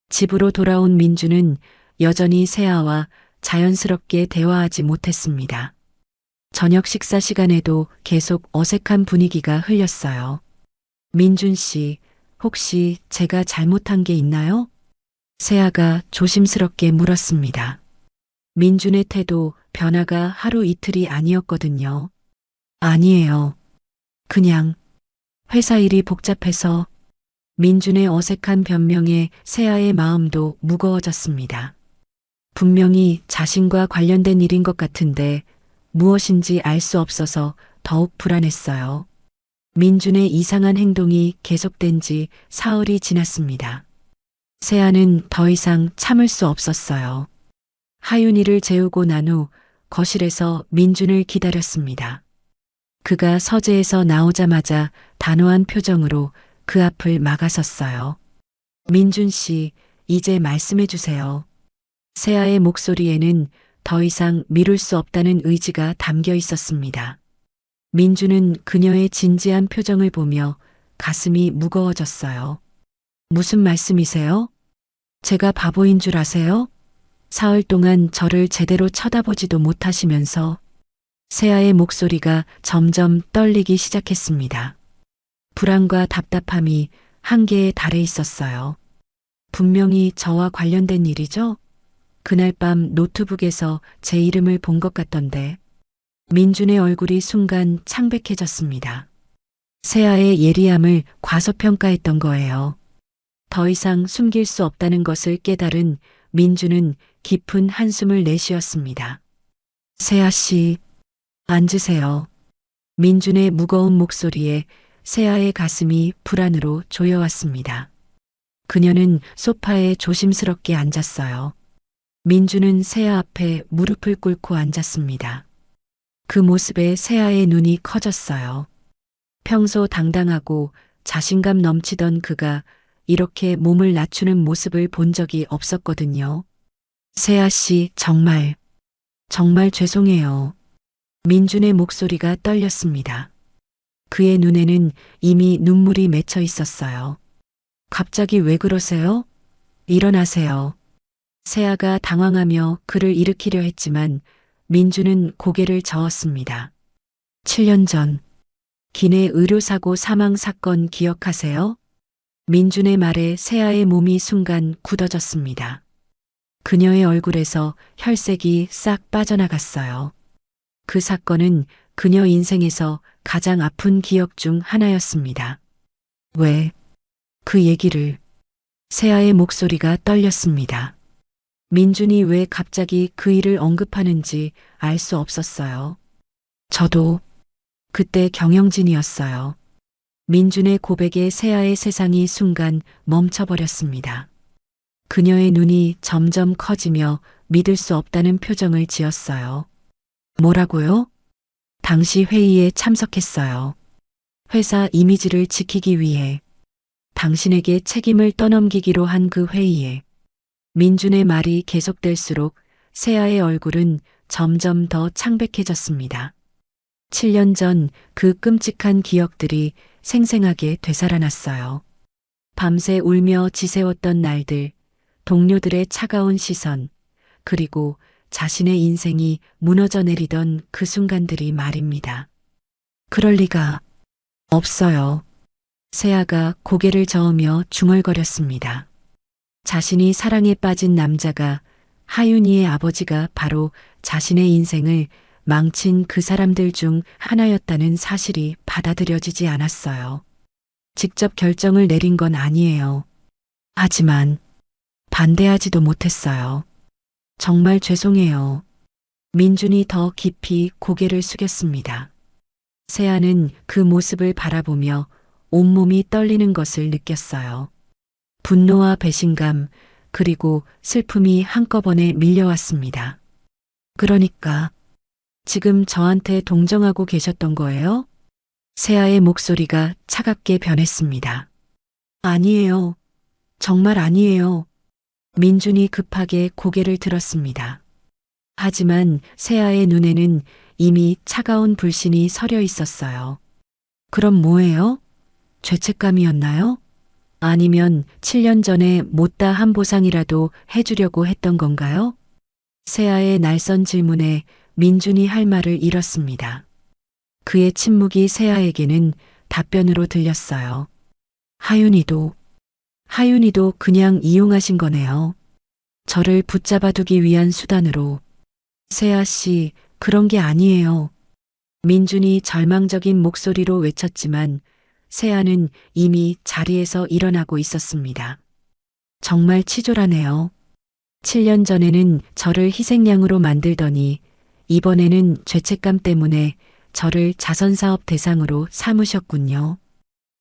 집으로 돌아온 민준은 여전히 세아와 자연스럽게 대화하지 못했습니다. 저녁 식사 시간에도 계속 어색한 분위기가 흘렸어요. 민준 씨, 혹시 제가 잘못한 게 있나요? 세아가 조심스럽게 물었습니다. 민준의 태도 변화가 하루 이틀이 아니었거든요. 아니에요. 그냥 회사 일이 복잡해서. 민준의 어색한 변명에 세아의 마음도 무거워졌습니다. 분명히 자신과 관련된 일인 것 같은데 무엇인지 알 수 없어서 더욱 불안했어요. 민준의 이상한 행동이 계속된 지 사흘이 지났습니다. 세아는 더 이상 참을 수 없었어요. 하윤이를 재우고 난 후 거실에서 민준을 기다렸습니다. 그가 서재에서 나오자마자 단호한 표정으로 그 앞을 막아섰어요. 민준 씨, 이제 말씀해 주세요. 세아의 목소리에는 더 이상 미룰 수 없다는 의지가 담겨 있었습니다. 민준은 그녀의 진지한 표정을 보며 가슴이 무거워졌어요. 무슨 말씀이세요? 제가 바보인 줄 아세요? 사흘 동안 저를 제대로 쳐다보지도 못하시면서. 세아의 목소리가 점점 떨리기 시작했습니다. 불안과 답답함이 한계에 달해 있었어요. 분명히 저와 관련된 일이죠? 그날 밤 노트북에서 제 이름을 본 것 같던데. 민준의 얼굴이 순간 창백해졌습니다. 세아의 예리함을 과소평가했던 거예요. 더 이상 숨길 수 없다는 것을 깨달은 민준은 깊은 한숨을 내쉬었습니다. 세아 씨, 앉으세요. 민준의 무거운 목소리에 세아의 가슴이 불안으로 조여왔습니다. 그녀는 소파에 조심스럽게 앉았어요. 민준은 세아 앞에 무릎을 꿇고 앉았습니다. 그 모습에 세아의 눈이 커졌어요. 평소 당당하고 자신감 넘치던 그가 이렇게 몸을 낮추는 모습을 본 적이 없었거든요. 세아 씨, 정말 죄송해요. 민준의 목소리가 떨렸습니다. 그의 눈에는 이미 눈물이 맺혀 있었어요. 갑자기 왜 그러세요? 일어나세요. 세아가 당황하며 그를 일으키려 했지만 민준은 고개를 저었습니다. 7년 전 기내 의료사고 사망 사건 기억하세요? 민준의 말에 세아의 몸이 순간 굳어졌습니다. 그녀의 얼굴에서 혈색이 싹 빠져나갔어요. 그 사건은 그녀 인생에서 가장 아픈 기억 중 하나였습니다. 왜? 그 얘기를. 세아의 목소리가 떨렸습니다. 민준이 왜 갑자기 그 일을 언급하는지 알 수 없었어요. 저도 그때 경영진이었어요. 민준의 고백에 세아의 세상이 순간 멈춰버렸습니다. 그녀의 눈이 점점 커지며 믿을 수 없다는 표정을 지었어요. 뭐라고요? 당시 회의에 참석했어요. 회사 이미지를 지키기 위해 당신에게 책임을 떠넘기기로 한 그 회의에. 민준의 말이 계속될수록 세아의 얼굴은 점점 더 창백해졌습니다. 7년 전 그 끔찍한 기억들이 생생하게 되살아났어요. 밤새 울며 지새웠던 날들, 동료들의 차가운 시선, 그리고 자신의 인생이 무너져 내리던 그 순간들이 말입니다. 그럴 리가 없어요. 세아가 고개를 저으며 중얼거렸습니다. 자신이 사랑에 빠진 남자가, 하윤이의 아버지가 바로 자신의 인생을 망친 그 사람들 중 하나였다는 사실이 받아들여지지 않았어요. 직접 결정을 내린 건 아니에요. 하지만 반대하지도 못했어요. 정말 죄송해요. 민준이 더 깊이 고개를 숙였습니다. 세아는 그 모습을 바라보며 온몸이 떨리는 것을 느꼈어요. 분노와 배신감, 그리고 슬픔이 한꺼번에 밀려왔습니다. 그러니까 지금 저한테 동정하고 계셨던 거예요? 세아의 목소리가 차갑게 변했습니다. 아니에요. 정말 아니에요. 민준이 급하게 고개를 들었습니다. 하지만 세아의 눈에는 이미 차가운 불신이 서려 있었어요. 그럼 뭐예요? 죄책감이었나요? 아니면 7년 전에 못다 한 보상이라도 해주려고 했던 건가요? 세아의 날선 질문에 민준이 할 말을 잃었습니다. 그의 침묵이 세아에게는 답변으로 들렸어요. 하윤이도 그냥 이용하신 거네요. 저를 붙잡아두기 위한 수단으로. 세아 씨, 그런 게 아니에요. 민준이 절망적인 목소리로 외쳤지만 세아는 이미 자리에서 일어나고 있었습니다. 정말 치졸하네요. 7년 전에는 저를 희생양으로 만들더니 이번에는 죄책감 때문에 저를 자선사업 대상으로 삼으셨군요.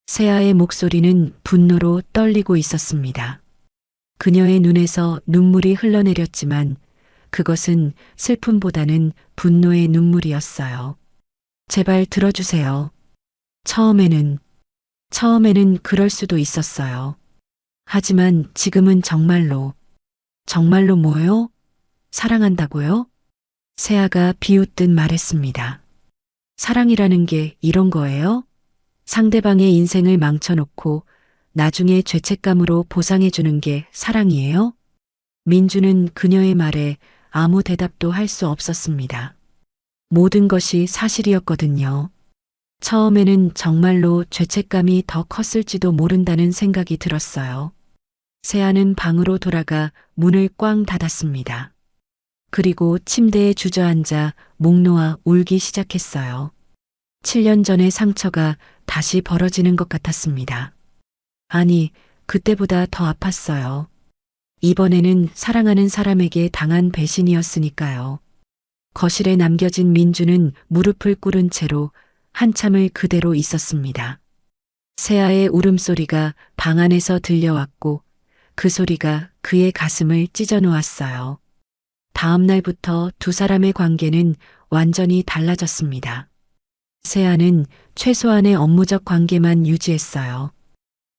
세아의 목소리는 분노로 떨리고 있었습니다. 그녀의 눈에서 눈물이 흘러내렸지만 그것은 슬픔보다는 분노의 눈물이었어요. 제발 들어주세요. 처음에는 그럴 수도 있었어요. 하지만 지금은 정말로 뭐요? 사랑한다고요? 세아가 비웃듯 말했습니다. 사랑이라는 게 이런 거예요? 상대방의 인생을 망쳐놓고 나중에 죄책감으로 보상해주는 게 사랑이에요? 민주는 그녀의 말에 아무 대답도 할 수 없었습니다. 모든 것이 사실이었거든요. 처음에는 정말로 죄책감이 더 컸을지도 모른다는 생각이 들었어요. 세아는 방으로 돌아가 문을 꽝 닫았습니다. 그리고 침대에 주저앉아 목 놓아 울기 시작했어요. 7년 전의 상처가 다시 벌어지는 것 같았습니다. 아니, 그때보다 더 아팠어요. 이번에는 사랑하는 사람에게 당한 배신이었으니까요. 거실에 남겨진 민주는 무릎을 꿇은 채로 한참을 그대로 있었습니다. 세아의 울음소리가 방 안에서 들려왔고 그 소리가 그의 가슴을 찢어 놓았어요. 다음 날부터 두 사람의 관계는 완전히 달라졌습니다. 세아는 최소한의 업무적 관계만 유지했어요.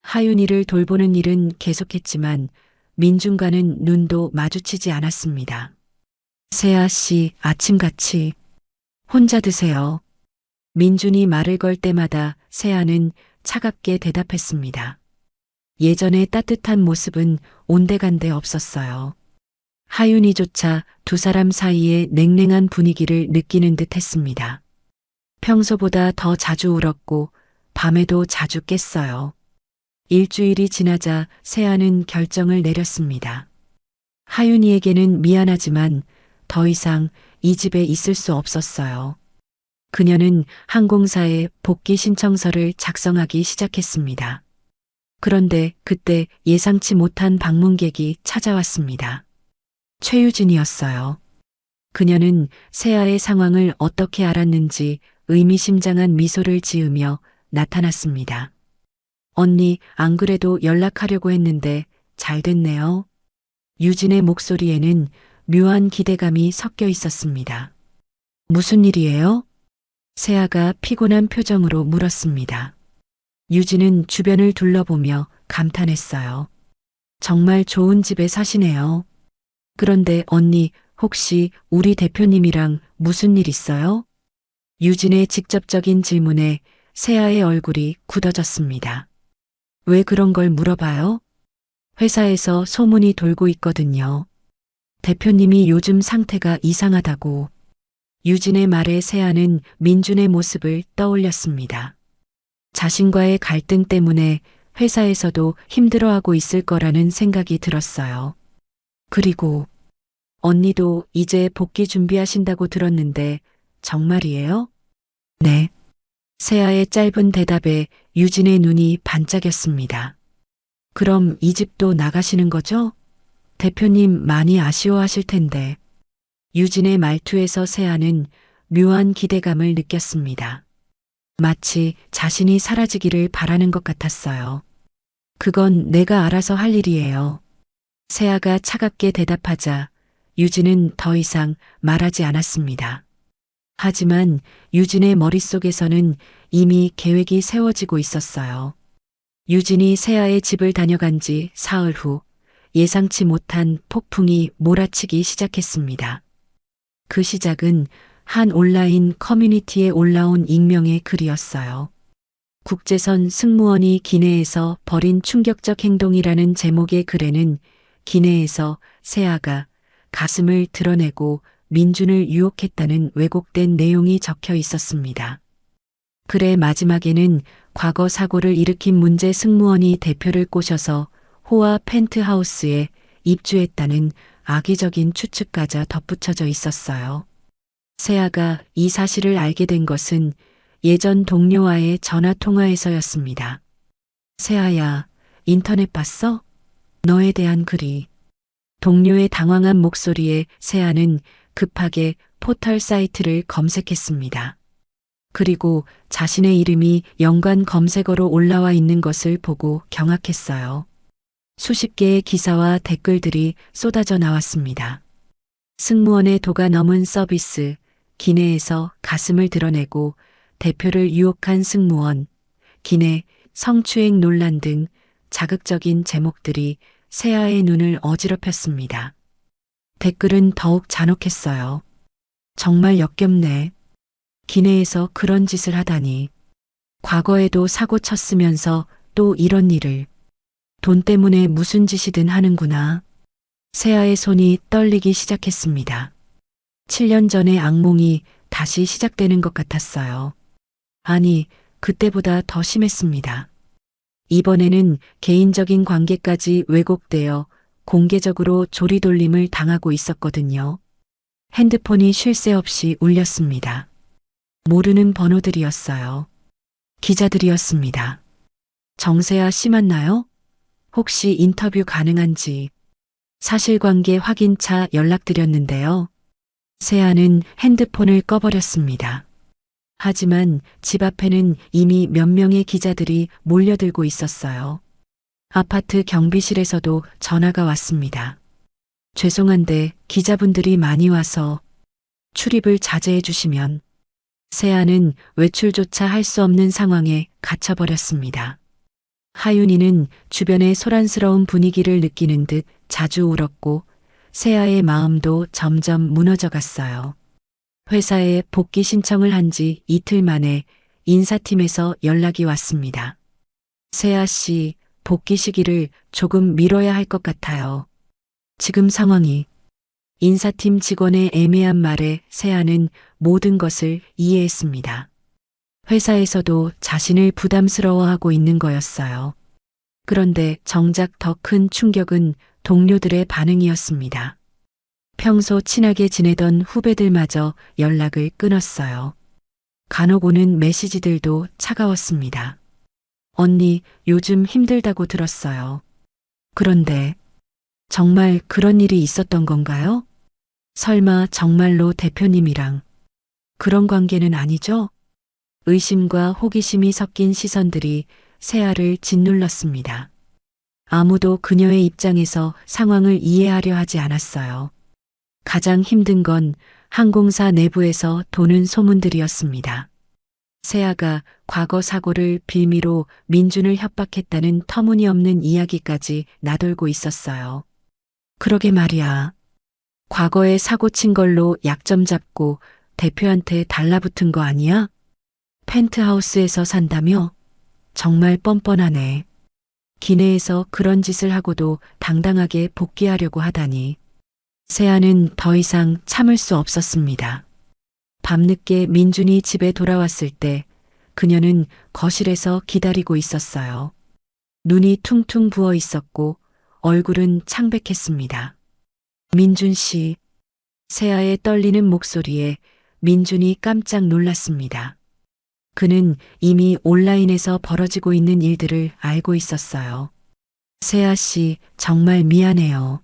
하윤이를 돌보는 일은 계속했지만 민준과는 눈도 마주치지 않았습니다. 세아 씨, 아침 같이 혼자 드세요. 민준이 말을 걸 때마다 세아는 차갑게 대답했습니다. 예전의 따뜻한 모습은 온데간데 없었어요. 하윤이조차 두 사람 사이의 냉랭한 분위기를 느끼는 듯 했습니다. 평소보다 더 자주 울었고 밤에도 자주 깼어요. 일주일이 지나자 세아는 결정을 내렸습니다. 하윤이에게는 미안하지만 더 이상 이 집에 있을 수 없었어요. 그녀는 항공사에 복귀 신청서를 작성하기 시작했습니다. 그런데 그때 예상치 못한 방문객이 찾아왔습니다. 최유진이었어요. 그녀는 세아의 상황을 어떻게 알았는지 의미심장한 미소를 지으며 나타났습니다. 언니, 안 그래도 연락하려고 했는데 잘 됐네요. 유진의 목소리에는 묘한 기대감이 섞여 있었습니다. 무슨 일이에요? 세아가 피곤한 표정으로 물었습니다. 유진은 주변을 둘러보며 감탄했어요. 정말 좋은 집에 사시네요. 그런데 언니, 혹시 우리 대표님이랑 무슨 일 있어요? 유진의 직접적인 질문에 세아의 얼굴이 굳어졌습니다. 왜 그런 걸 물어봐요? 회사에서 소문이 돌고 있거든요. 대표님이 요즘 상태가 이상하다고. 유진의 말에 세아는 민준의 모습을 떠올렸습니다. 자신과의 갈등 때문에 회사에서도 힘들어하고 있을 거라는 생각이 들었어요. 그리고 언니도 이제 복귀 준비하신다고 들었는데 정말이에요? 네. 세아의 짧은 대답에 유진의 눈이 반짝였습니다. 그럼 이 집도 나가시는 거죠? 대표님 많이 아쉬워하실 텐데. 유진의 말투에서 세아는 묘한 기대감을 느꼈습니다. 마치 자신이 사라지기를 바라는 것 같았어요. 그건 내가 알아서 할 일이에요. 세아가 차갑게 대답하자 유진은 더 이상 말하지 않았습니다. 하지만 유진의 머릿속에서는 이미 계획이 세워지고 있었어요. 유진이 세아의 집을 다녀간 지 사흘 후 예상치 못한 폭풍이 몰아치기 시작했습니다. 그 시작은 한 온라인 커뮤니티에 올라온 익명의 글이었어요. 국제선 승무원이 기내에서 벌인 충격적 행동이라는 제목의 글에는 기내에서 세아가 가슴을 드러내고 민준을 유혹했다는 왜곡된 내용이 적혀 있었습니다. 글의 마지막에는 과거 사고를 일으킨 문제 승무원이 대표를 꼬셔서 호화 펜트하우스에 입주했다는 악의적인 추측까지 덧붙여져 있었어요. 세아가 이 사실을 알게 된 것은 예전 동료와의 전화 통화에서였습니다. 세아야, 인터넷 봤어? 너에 대한 글이. 동료의 당황한 목소리에 세아는 급하게 포털 사이트를 검색했습니다. 그리고 자신의 이름이 연관 검색어로 올라와 있는 것을 보고 경악했어요. 수십 개의 기사와 댓글들이 쏟아져 나왔습니다. 승무원의 도가 넘은 서비스, 기내에서 가슴을 드러내고 대표를 유혹한 승무원, 기내 성추행 논란 등 자극적인 제목들이 세아의 눈을 어지럽혔습니다. 댓글은 더욱 잔혹했어요. 정말 역겹네. 기내에서 그런 짓을 하다니. 과거에도 사고 쳤으면서 또 이런 일을. 돈 때문에 무슨 짓이든 하는구나. 세아의 손이 떨리기 시작했습니다. 7년 전의 악몽이 다시 시작되는 것 같았어요. 아니, 그때보다 더 심했습니다. 이번에는 개인적인 관계까지 왜곡되어 공개적으로 조리돌림을 당하고 있었거든요. 핸드폰이 쉴 새 없이 울렸습니다. 모르는 번호들이었어요. 기자들이었습니다. 정세아 씨 맞나요? 혹시 인터뷰 가능한지. 사실관계 확인차 연락드렸는데요. 세아는 핸드폰을 꺼버렸습니다. 하지만 집 앞에는 이미 몇 명의 기자들이 몰려들고 있었어요. 아파트 경비실에서도 전화가 왔습니다. 죄송한데 기자분들이 많이 와서 출입을 자제해 주시면. 세아는 외출조차 할 수 없는 상황에 갇혀버렸습니다. 하윤이는 주변의 소란스러운 분위기를 느끼는 듯 자주 울었고 세아의 마음도 점점 무너져 갔어요. 회사에 복귀 신청을 한 지 이틀 만에 인사팀에서 연락이 왔습니다. 세아 씨, 복귀 시기를 조금 미뤄야 할 것 같아요. 지금 상황이. 인사팀 직원의 애매한 말에 세아는 모든 것을 이해했습니다. 회사에서도 자신을 부담스러워하고 있는 거였어요. 그런데 정작 더 큰 충격은 동료들의 반응이었습니다. 평소 친하게 지내던 후배들마저 연락을 끊었어요. 간혹 오는 메시지들도 차가웠습니다. 언니, 요즘 힘들다고 들었어요. 그런데 정말 그런 일이 있었던 건가요? 설마 정말로 대표님이랑 그런 관계는 아니죠? 의심과 호기심이 섞인 시선들이 세아를 짓눌렀습니다. 아무도 그녀의 입장에서 상황을 이해하려 하지 않았어요. 가장 힘든 건 항공사 내부에서 도는 소문들이었습니다. 세아가 과거 사고를 빌미로 민준을 협박했다는 터무니없는 이야기까지 나돌고 있었어요. 그러게 말이야. 과거에 사고 친 걸로 약점 잡고 대표한테 달라붙은 거 아니야? 펜트하우스에서 산다며? 정말 뻔뻔하네. 기내에서 그런 짓을 하고도 당당하게 복귀하려고 하다니. 세아는 더 이상 참을 수 없었습니다. 밤늦게 민준이 집에 돌아왔을 때 그녀는 거실에서 기다리고 있었어요. 눈이 퉁퉁 부어 있었고 얼굴은 창백했습니다. 민준 씨, 세아의 떨리는 목소리에 민준이 깜짝 놀랐습니다. 그는 이미 온라인에서 벌어지고 있는 일들을 알고 있었어요. 세아 씨, 정말 미안해요.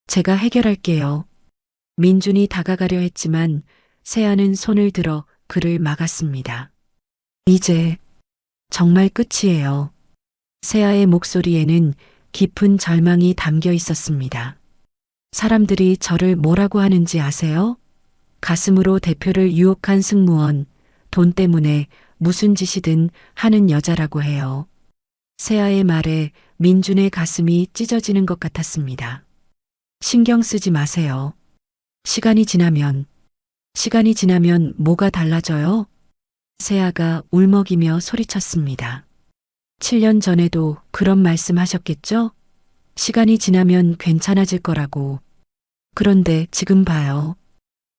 제가 해결할게요. 민준이 다가가려 했지만 세아는 손을 들어 그를 막았습니다. 이제 정말 끝이에요. 세아의 목소리에는 깊은 절망이 담겨 있었습니다. 사람들이 저를 뭐라고 하는지 아세요? 가슴으로 대표를 유혹한 승무원, 돈 때문에 무슨 짓이든 하는 여자라고 해요. 세아의 말에 민준의 가슴이 찢어지는 것 같았습니다. 신경 쓰지 마세요. 시간이 지나면 뭐가 달라져요? 세아가 울먹이며 소리쳤습니다. 7년 전에도 그런 말씀 하셨겠죠? 시간이 지나면 괜찮아질 거라고. 그런데 지금 봐요.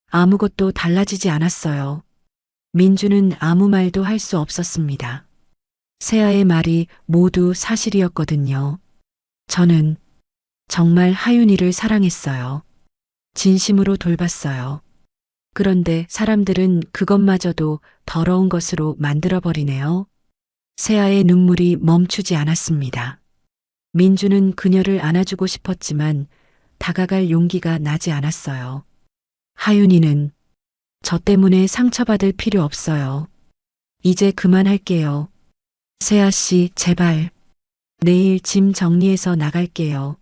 아무것도 달라지지 않았어요. 민주는 아무 말도 할 수 없었습니다. 세아의 말이 모두 사실이었거든요. 저는 정말 하윤이를 사랑했어요. 진심으로 돌봤어요. 그런데 사람들은 그것마저도 더러운 것으로 만들어버리네요. 세아의 눈물이 멈추지 않았습니다. 민주는 그녀를 안아주고 싶었지만 다가갈 용기가 나지 않았어요. 하윤이는 저 때문에 상처받을 필요 없어요. 이제 그만할게요. 세아 씨, 제발. 내일 짐 정리해서 나갈게요.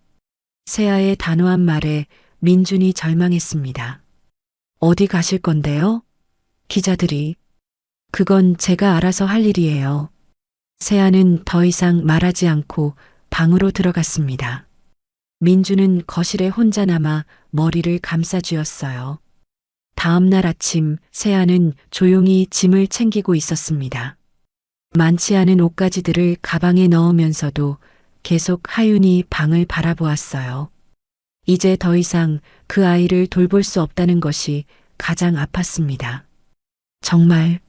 세아의 단호한 말에 민준이 절망했습니다. 어디 가실 건데요? 기자들이. 그건 제가 알아서 할 일이에요. 세아는 더 이상 말하지 않고 방으로 들어갔습니다. 민주는 거실에 혼자 남아 머리를 감싸쥐었어요. 다음 날 아침 세아는 조용히 짐을 챙기고 있었습니다. 많지 않은 옷가지들을 가방에 넣으면서도 계속 하윤이 방을 바라보았어요. 이제 더 이상 그 아이를 돌볼 수 없다는 것이 가장 아팠습니다. 정말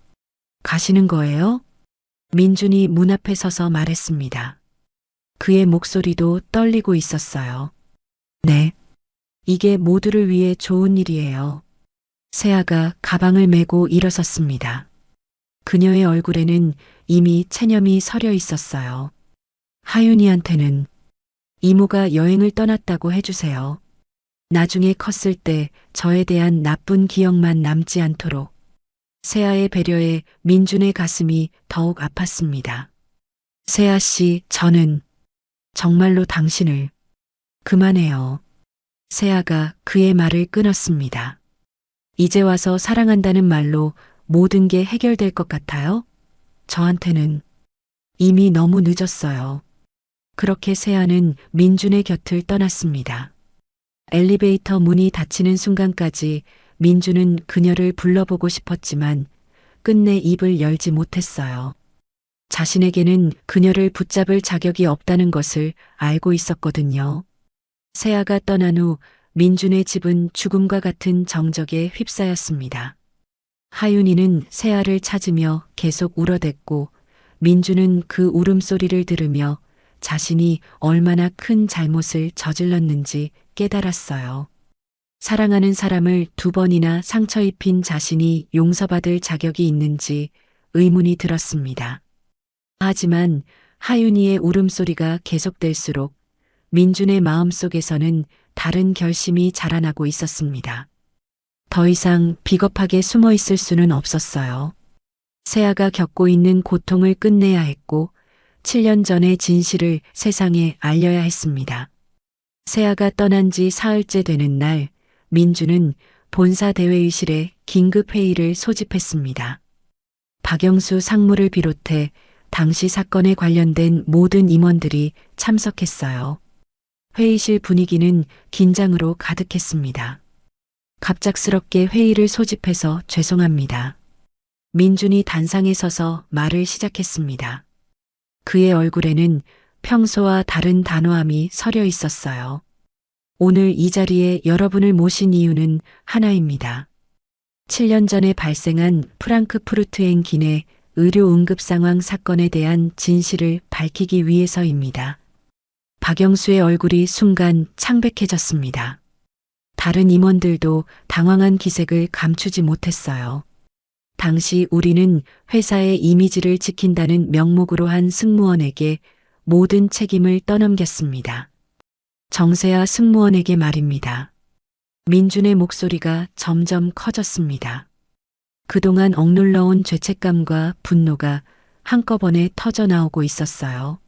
가시는 거예요? 민준이 문 앞에 서서 말했습니다. 그의 목소리도 떨리고 있었어요. 네. 이게 모두를 위해 좋은 일이에요. 세아가 가방을 메고 일어섰습니다. 그녀의 얼굴에는 이미 체념이 서려 있었어요. 하윤이한테는 이모가 여행을 떠났다고 해주세요. 나중에 컸을 때 저에 대한 나쁜 기억만 남지 않도록. 세아의 배려에 민준의 가슴이 더욱 아팠습니다. 세아 씨, 저는 정말로 당신을 그만해요. 세아가 그의 말을 끊었습니다. 이제 와서 사랑한다는 말로 모든 게 해결될 것 같아요? 저한테는 이미 너무 늦었어요. 그렇게 세아는 민준의 곁을 떠났습니다. 엘리베이터 문이 닫히는 순간까지 민준은 그녀를 불러보고 싶었지만 끝내 입을 열지 못했어요. 자신에게는 그녀를 붙잡을 자격이 없다는 것을 알고 있었거든요. 세아가 떠난 후 민준의 집은 죽음과 같은 정적에 휩싸였습니다. 하윤이는 세아를 찾으며 계속 울어댔고 민준은 그 울음소리를 들으며 자신이 얼마나 큰 잘못을 저질렀는지 깨달았어요. 사랑하는 사람을 2번이나 상처 입힌 자신이 용서받을 자격이 있는지 의문이 들었습니다. 하지만 하윤이의 울음소리가 계속될수록 민준의 마음속에서는 다른 결심이 자라나고 있었습니다. 더 이상 비겁하게 숨어 있을 수는 없었어요. 세아가 겪고 있는 고통을 끝내야 했고 7년 전의 진실을 세상에 알려야 했습니다. 세아가 떠난 지 사흘째 되는 날 민주는 본사 대회의실에 긴급 회의를 소집했습니다. 박영수 상무를 비롯해 당시 사건에 관련된 모든 임원들이 참석했어요. 회의실 분위기는 긴장으로 가득했습니다. 갑작스럽게 회의를 소집해서 죄송합니다. 민준이 단상에 서서 말을 시작했습니다. 그의 얼굴에는 평소와 다른 단호함이 서려 있었어요. 오늘 이 자리에 여러분을 모신 이유는 하나입니다. 7년 전에 발생한 프랑크푸르트행 기내 의료 응급 상황 사건에 대한 진실을 밝히기 위해서입니다. 박영수의 얼굴이 순간 창백해졌습니다. 다른 임원들도 당황한 기색을 감추지 못했어요. 당시 우리는 회사의 이미지를 지킨다는 명목으로 한 승무원에게 모든 책임을 떠넘겼습니다. 정세아 승무원에게 말입니다. 민준의 목소리가 점점 커졌습니다. 그동안 억눌러온 죄책감과 분노가 한꺼번에 터져나오고 있었어요.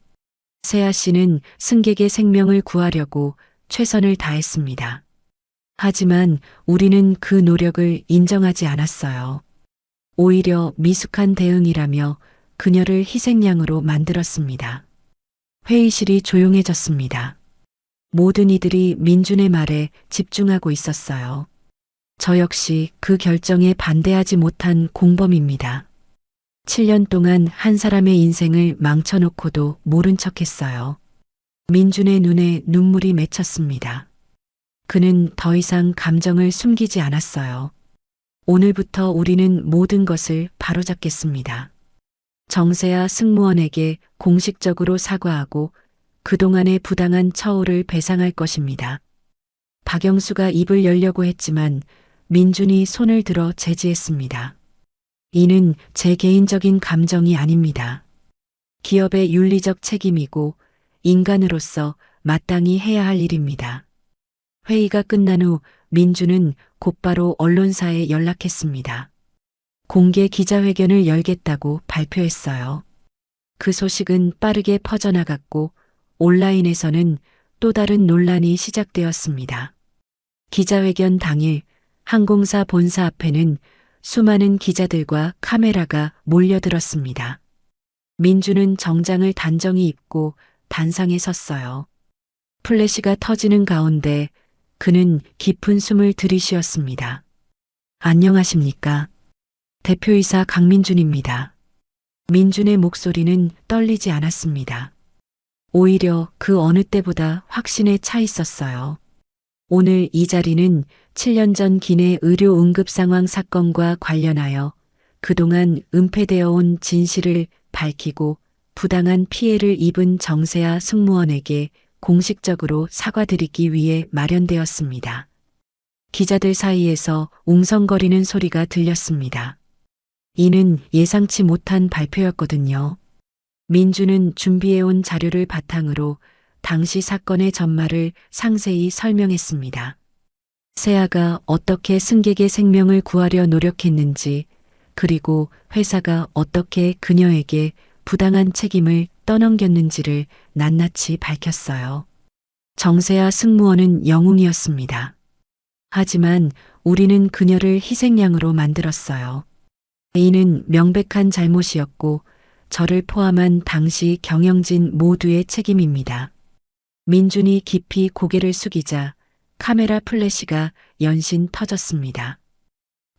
세아 씨는 승객의 생명을 구하려고 최선을 다했습니다. 하지만 우리는 그 노력을 인정하지 않았어요. 오히려 미숙한 대응이라며 그녀를 희생양으로 만들었습니다. 회의실이 조용해졌습니다. 모든 이들이 민준의 말에 집중하고 있었어요. 저 역시 그 결정에 반대하지 못한 공범입니다. 7년 동안 한 사람의 인생을 망쳐놓고도 모른 척했어요. 민준의 눈에 눈물이 맺혔습니다. 그는 더 이상 감정을 숨기지 않았어요. 오늘부터 우리는 모든 것을 바로잡겠습니다. 정세아 승무원에게 공식적으로 사과하고 그동안의 부당한 처우를 배상할 것입니다. 박영수가 입을 열려고 했지만 민준이 손을 들어 제지했습니다. 이는 제 개인적인 감정이 아닙니다. 기업의 윤리적 책임이고 인간으로서 마땅히 해야 할 일입니다. 회의가 끝난 후 민준은 곧바로 언론사에 연락했습니다. 공개 기자회견을 열겠다고 발표했어요. 그 소식은 빠르게 퍼져나갔고 온라인에서는 또 다른 논란이 시작되었습니다. 기자회견 당일 항공사 본사 앞에는 수많은 기자들과 카메라가 몰려들었습니다. 민준은 정장을 단정히 입고 단상에 섰어요. 플래시가 터지는 가운데 그는 깊은 숨을 들이쉬었습니다. 안녕하십니까? 대표이사 강민준입니다. 민준의 목소리는 떨리지 않았습니다. 오히려 그 어느 때보다 확신에 차 있었어요. 오늘 이 자리는 7년 전 기내 의료 응급 상황 사건과 관련하여 그동안 은폐되어 온 진실을 밝히고 부당한 피해를 입은 정세아 승무원에게 공식적으로 사과드리기 위해 마련되었습니다. 기자들 사이에서 웅성거리는 소리가 들렸습니다. 이는 예상치 못한 발표였거든요. 민준은 준비해온 자료를 바탕으로 당시 사건의 전말을 상세히 설명했습니다. 세아가 어떻게 승객의 생명을 구하려 노력했는지, 그리고 회사가 어떻게 그녀에게 부당한 책임을 떠넘겼는지를 낱낱이 밝혔어요. 정세아 승무원은 영웅이었습니다. 하지만 우리는 그녀를 희생양으로 만들었어요. 이는 명백한 잘못이었고 저를 포함한 당시 경영진 모두의 책임입니다. 민준이 깊이 고개를 숙이자 카메라 플래시가 연신 터졌습니다.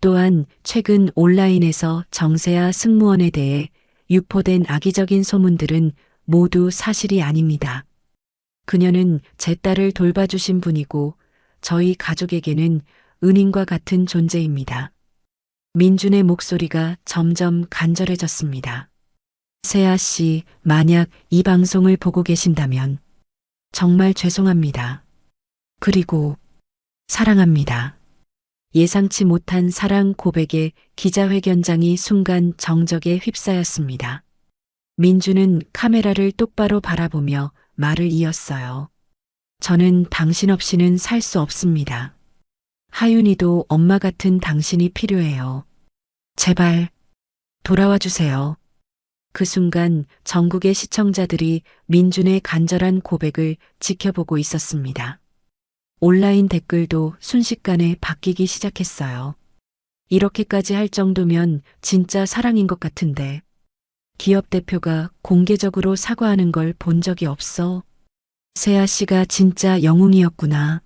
또한 최근 온라인에서 정세아 승무원에 대해 유포된 악의적인 소문들은 모두 사실이 아닙니다. 그녀는 제 딸을 돌봐주신 분이고 저희 가족에게는 은인과 같은 존재입니다. 민준의 목소리가 점점 간절해졌습니다. 세아 씨, 만약 이 방송을 보고 계신다면 정말 죄송합니다. 그리고 사랑합니다. 예상치 못한 사랑 고백에 기자회견장이 순간 정적에 휩싸였습니다. 민주는 카메라를 똑바로 바라보며 말을 이었어요. 저는 당신 없이는 살 수 없습니다. 하윤이도 엄마 같은 당신이 필요해요. 제발 돌아와 주세요. 그 순간 전국의 시청자들이 민준의 간절한 고백을 지켜보고 있었습니다. 온라인 댓글도 순식간에 바뀌기 시작했어요. 이렇게까지 할 정도면 진짜 사랑인 것 같은데. 기업 대표가 공개적으로 사과하는 걸 본 적이 없어. 세아 씨가 진짜 영웅이었구나.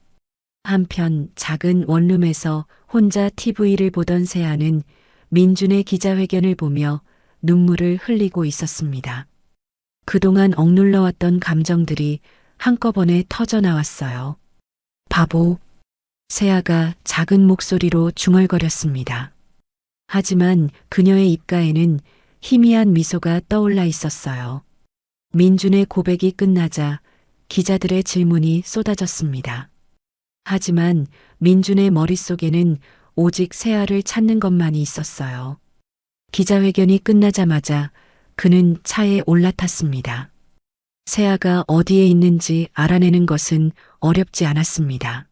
한편 작은 원룸에서 혼자 TV를 보던 세아는 민준의 기자회견을 보며 눈물을 흘리고 있었습니다. 그동안 억눌러왔던 감정들이 한꺼번에 터져 나왔어요. 바보. 세아가 작은 목소리로 중얼거렸습니다. 하지만 그녀의 입가에는 희미한 미소가 떠올라 있었어요. 민준의 고백이 끝나자 기자들의 질문이 쏟아졌습니다. 하지만 민준의 머릿속에는 오직 세아를 찾는 것만이 있었어요. 기자회견이 끝나자마자 그는 차에 올라탔습니다. 세아가 어디에 있는지 알아내는 것은 어렵지 않았습니다.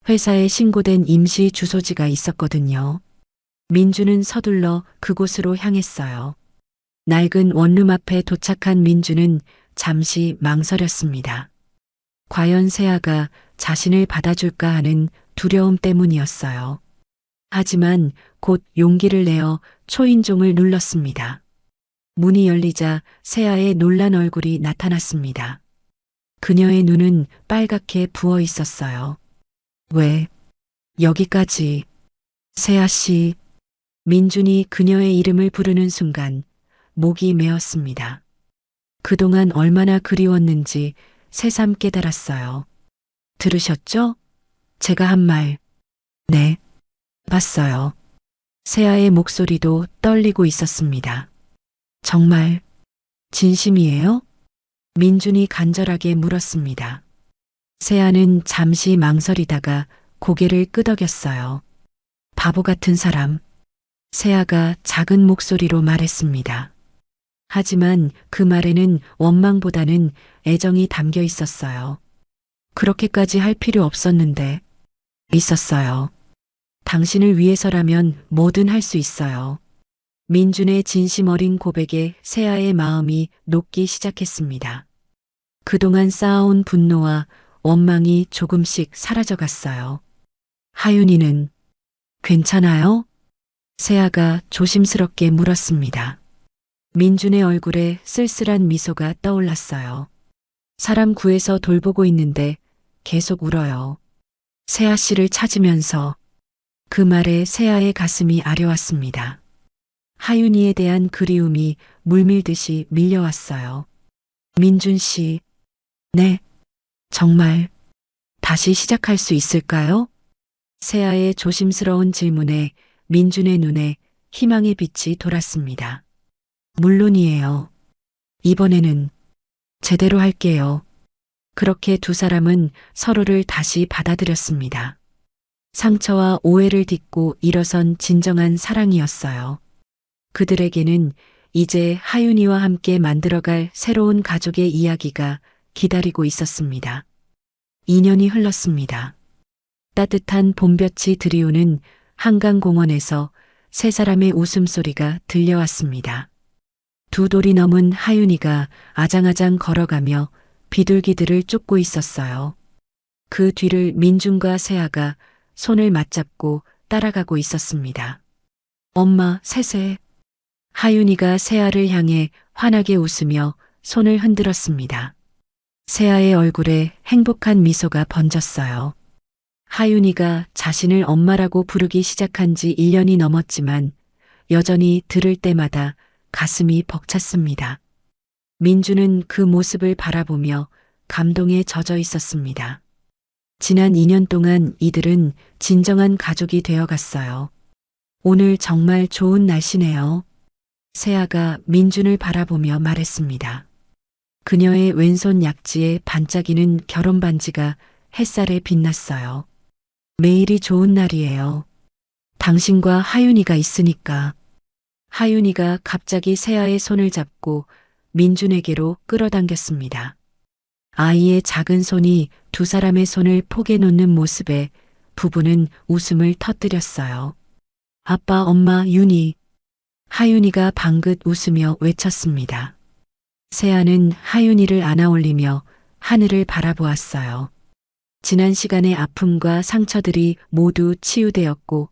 회사에 신고된 임시 주소지가 있었거든요. 민주는 서둘러 그곳으로 향했어요. 낡은 원룸 앞에 도착한 민주는 잠시 망설였습니다. 과연 세아가 자신을 받아줄까 하는 두려움 때문이었어요. 하지만 곧 용기를 내어 초인종을 눌렀습니다. 문이 열리자 세아의 놀란 얼굴이 나타났습니다. 그녀의 눈은 빨갛게 부어 있었어요. 왜? 여기까지. 세아 씨. 민준이 그녀의 이름을 부르는 순간 목이 메었습니다. 그동안 얼마나 그리웠는지 새삼 깨달았어요. 들으셨죠? 제가 한 말. 네. 봤어요. 세아의 목소리도 떨리고 있었습니다. 정말 진심이에요? 민준이 간절하게 물었습니다. 세아는 잠시 망설이다가 고개를 끄덕였어요. 바보 같은 사람. 세아가 작은 목소리로 말했습니다. 하지만 그 말에는 원망보다는 애정이 담겨 있었어요. 그렇게까지 할 필요 없었는데. 있었어요. 당신을 위해서라면 뭐든 할 수 있어요. 민준의 진심 어린 고백에 세아의 마음이 녹기 시작했습니다. 그동안 쌓아온 분노와 원망이 조금씩 사라져갔어요. 하윤이는 괜찮아요? 세아가 조심스럽게 물었습니다. 민준의 얼굴에 쓸쓸한 미소가 떠올랐어요. 사람 구해서 돌보고 있는데 계속 울어요. 세아 씨를 찾으면서. 그 말에 세아의 가슴이 아려왔습니다. 하윤이에 대한 그리움이 물밀듯이 밀려왔어요. 민준 씨. 네. 정말 다시 시작할 수 있을까요? 세아의 조심스러운 질문에 민준의 눈에 희망의 빛이 돌았습니다. 물론이에요. 이번에는 제대로 할게요. 그렇게 두 사람은 서로를 다시 받아들였습니다. 상처와 오해를 딛고 일어선 진정한 사랑이었어요. 그들에게는 이제 하윤이와 함께 만들어갈 새로운 가족의 이야기가 기다리고 있었습니다. 2년이 흘렀습니다. 따뜻한 봄볕이 들이오는 한강공원에서 세 사람의 웃음소리가 들려왔습니다. 두 돌이 넘은 하윤이가 아장아장 걸어가며 비둘기들을 쫓고 있었어요. 그 뒤를 민준과 세아가 손을 맞잡고 따라가고 있었습니다. 엄마, 세세. 하윤이가 세아를 향해 환하게 웃으며 손을 흔들었습니다. 세아의 얼굴에 행복한 미소가 번졌어요. 하윤이가 자신을 엄마라고 부르기 시작한 지 1년이 넘었지만 여전히 들을 때마다 가슴이 벅찼습니다. 민주는 그 모습을 바라보며 감동에 젖어 있었습니다. 지난 2년 동안 이들은 진정한 가족이 되어갔어요. 오늘 정말 좋은 날씨네요. 세아가 민준을 바라보며 말했습니다. 그녀의 왼손 약지에 반짝이는 결혼 반지가 햇살에 빛났어요. 매일이 좋은 날이에요. 당신과 하윤이가 있으니까. 하윤이가 갑자기 세아의 손을 잡고 민준에게로 끌어당겼습니다. 아이의 작은 손이 두 사람의 손을 포개 놓는 모습에 부부는 웃음을 터뜨렸어요. 아빠, 엄마, 윤희. 하윤이가 방긋 웃으며 외쳤습니다. 세아는 하윤이를 안아올리며 하늘을 바라보았어요. 지난 시간의 아픔과 상처들이 모두 치유되었고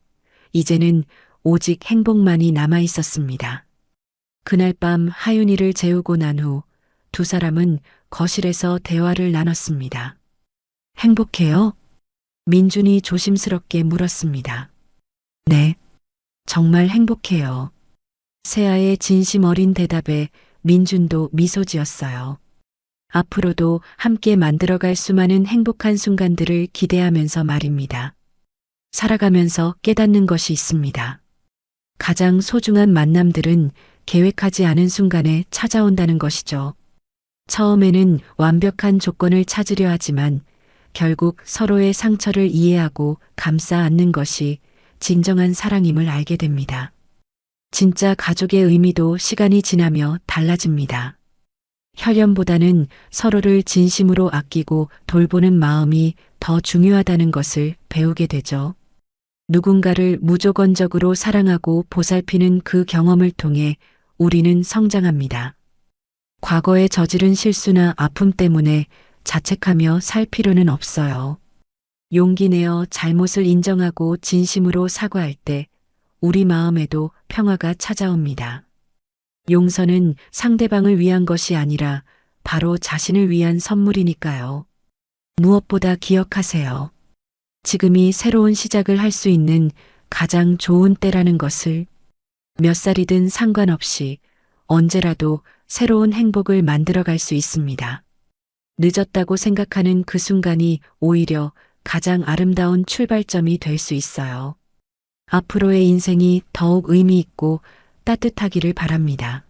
이제는 오직 행복만이 남아 있었습니다. 그날 밤 하윤이를 재우고 난 후 두 사람은 거실에서 대화를 나눴습니다. 행복해요? 민준이 조심스럽게 물었습니다. 네, 정말 행복해요. 세아의 진심 어린 대답에 민준도 미소 지었어요. 앞으로도 함께 만들어갈 수많은 행복한 순간들을 기대하면서 말입니다. 살아가면서 깨닫는 것이 있습니다. 가장 소중한 만남들은 계획하지 않은 순간에 찾아온다는 것이죠. 처음에는 완벽한 조건을 찾으려 하지만 결국 서로의 상처를 이해하고 감싸 안는 것이 진정한 사랑임을 알게 됩니다. 진짜 가족의 의미도 시간이 지나며 달라집니다. 혈연보다는 서로를 진심으로 아끼고 돌보는 마음이 더 중요하다는 것을 배우게 되죠. 누군가를 무조건적으로 사랑하고 보살피는 그 경험을 통해 우리는 성장합니다. 과거에 저지른 실수나 아픔 때문에 자책하며 살 필요는 없어요. 용기 내어 잘못을 인정하고 진심으로 사과할 때 우리 마음에도 평화가 찾아옵니다. 용서는 상대방을 위한 것이 아니라 바로 자신을 위한 선물이니까요. 무엇보다 기억하세요. 지금이 새로운 시작을 할 수 있는 가장 좋은 때라는 것을. 몇 살이든 상관없이 언제라도 새로운 행복을 만들어갈 수 있습니다. 늦었다고 생각하는 그 순간이 오히려 가장 아름다운 출발점이 될 수 있어요. 앞으로의 인생이 더욱 의미 있고 따뜻하기를 바랍니다.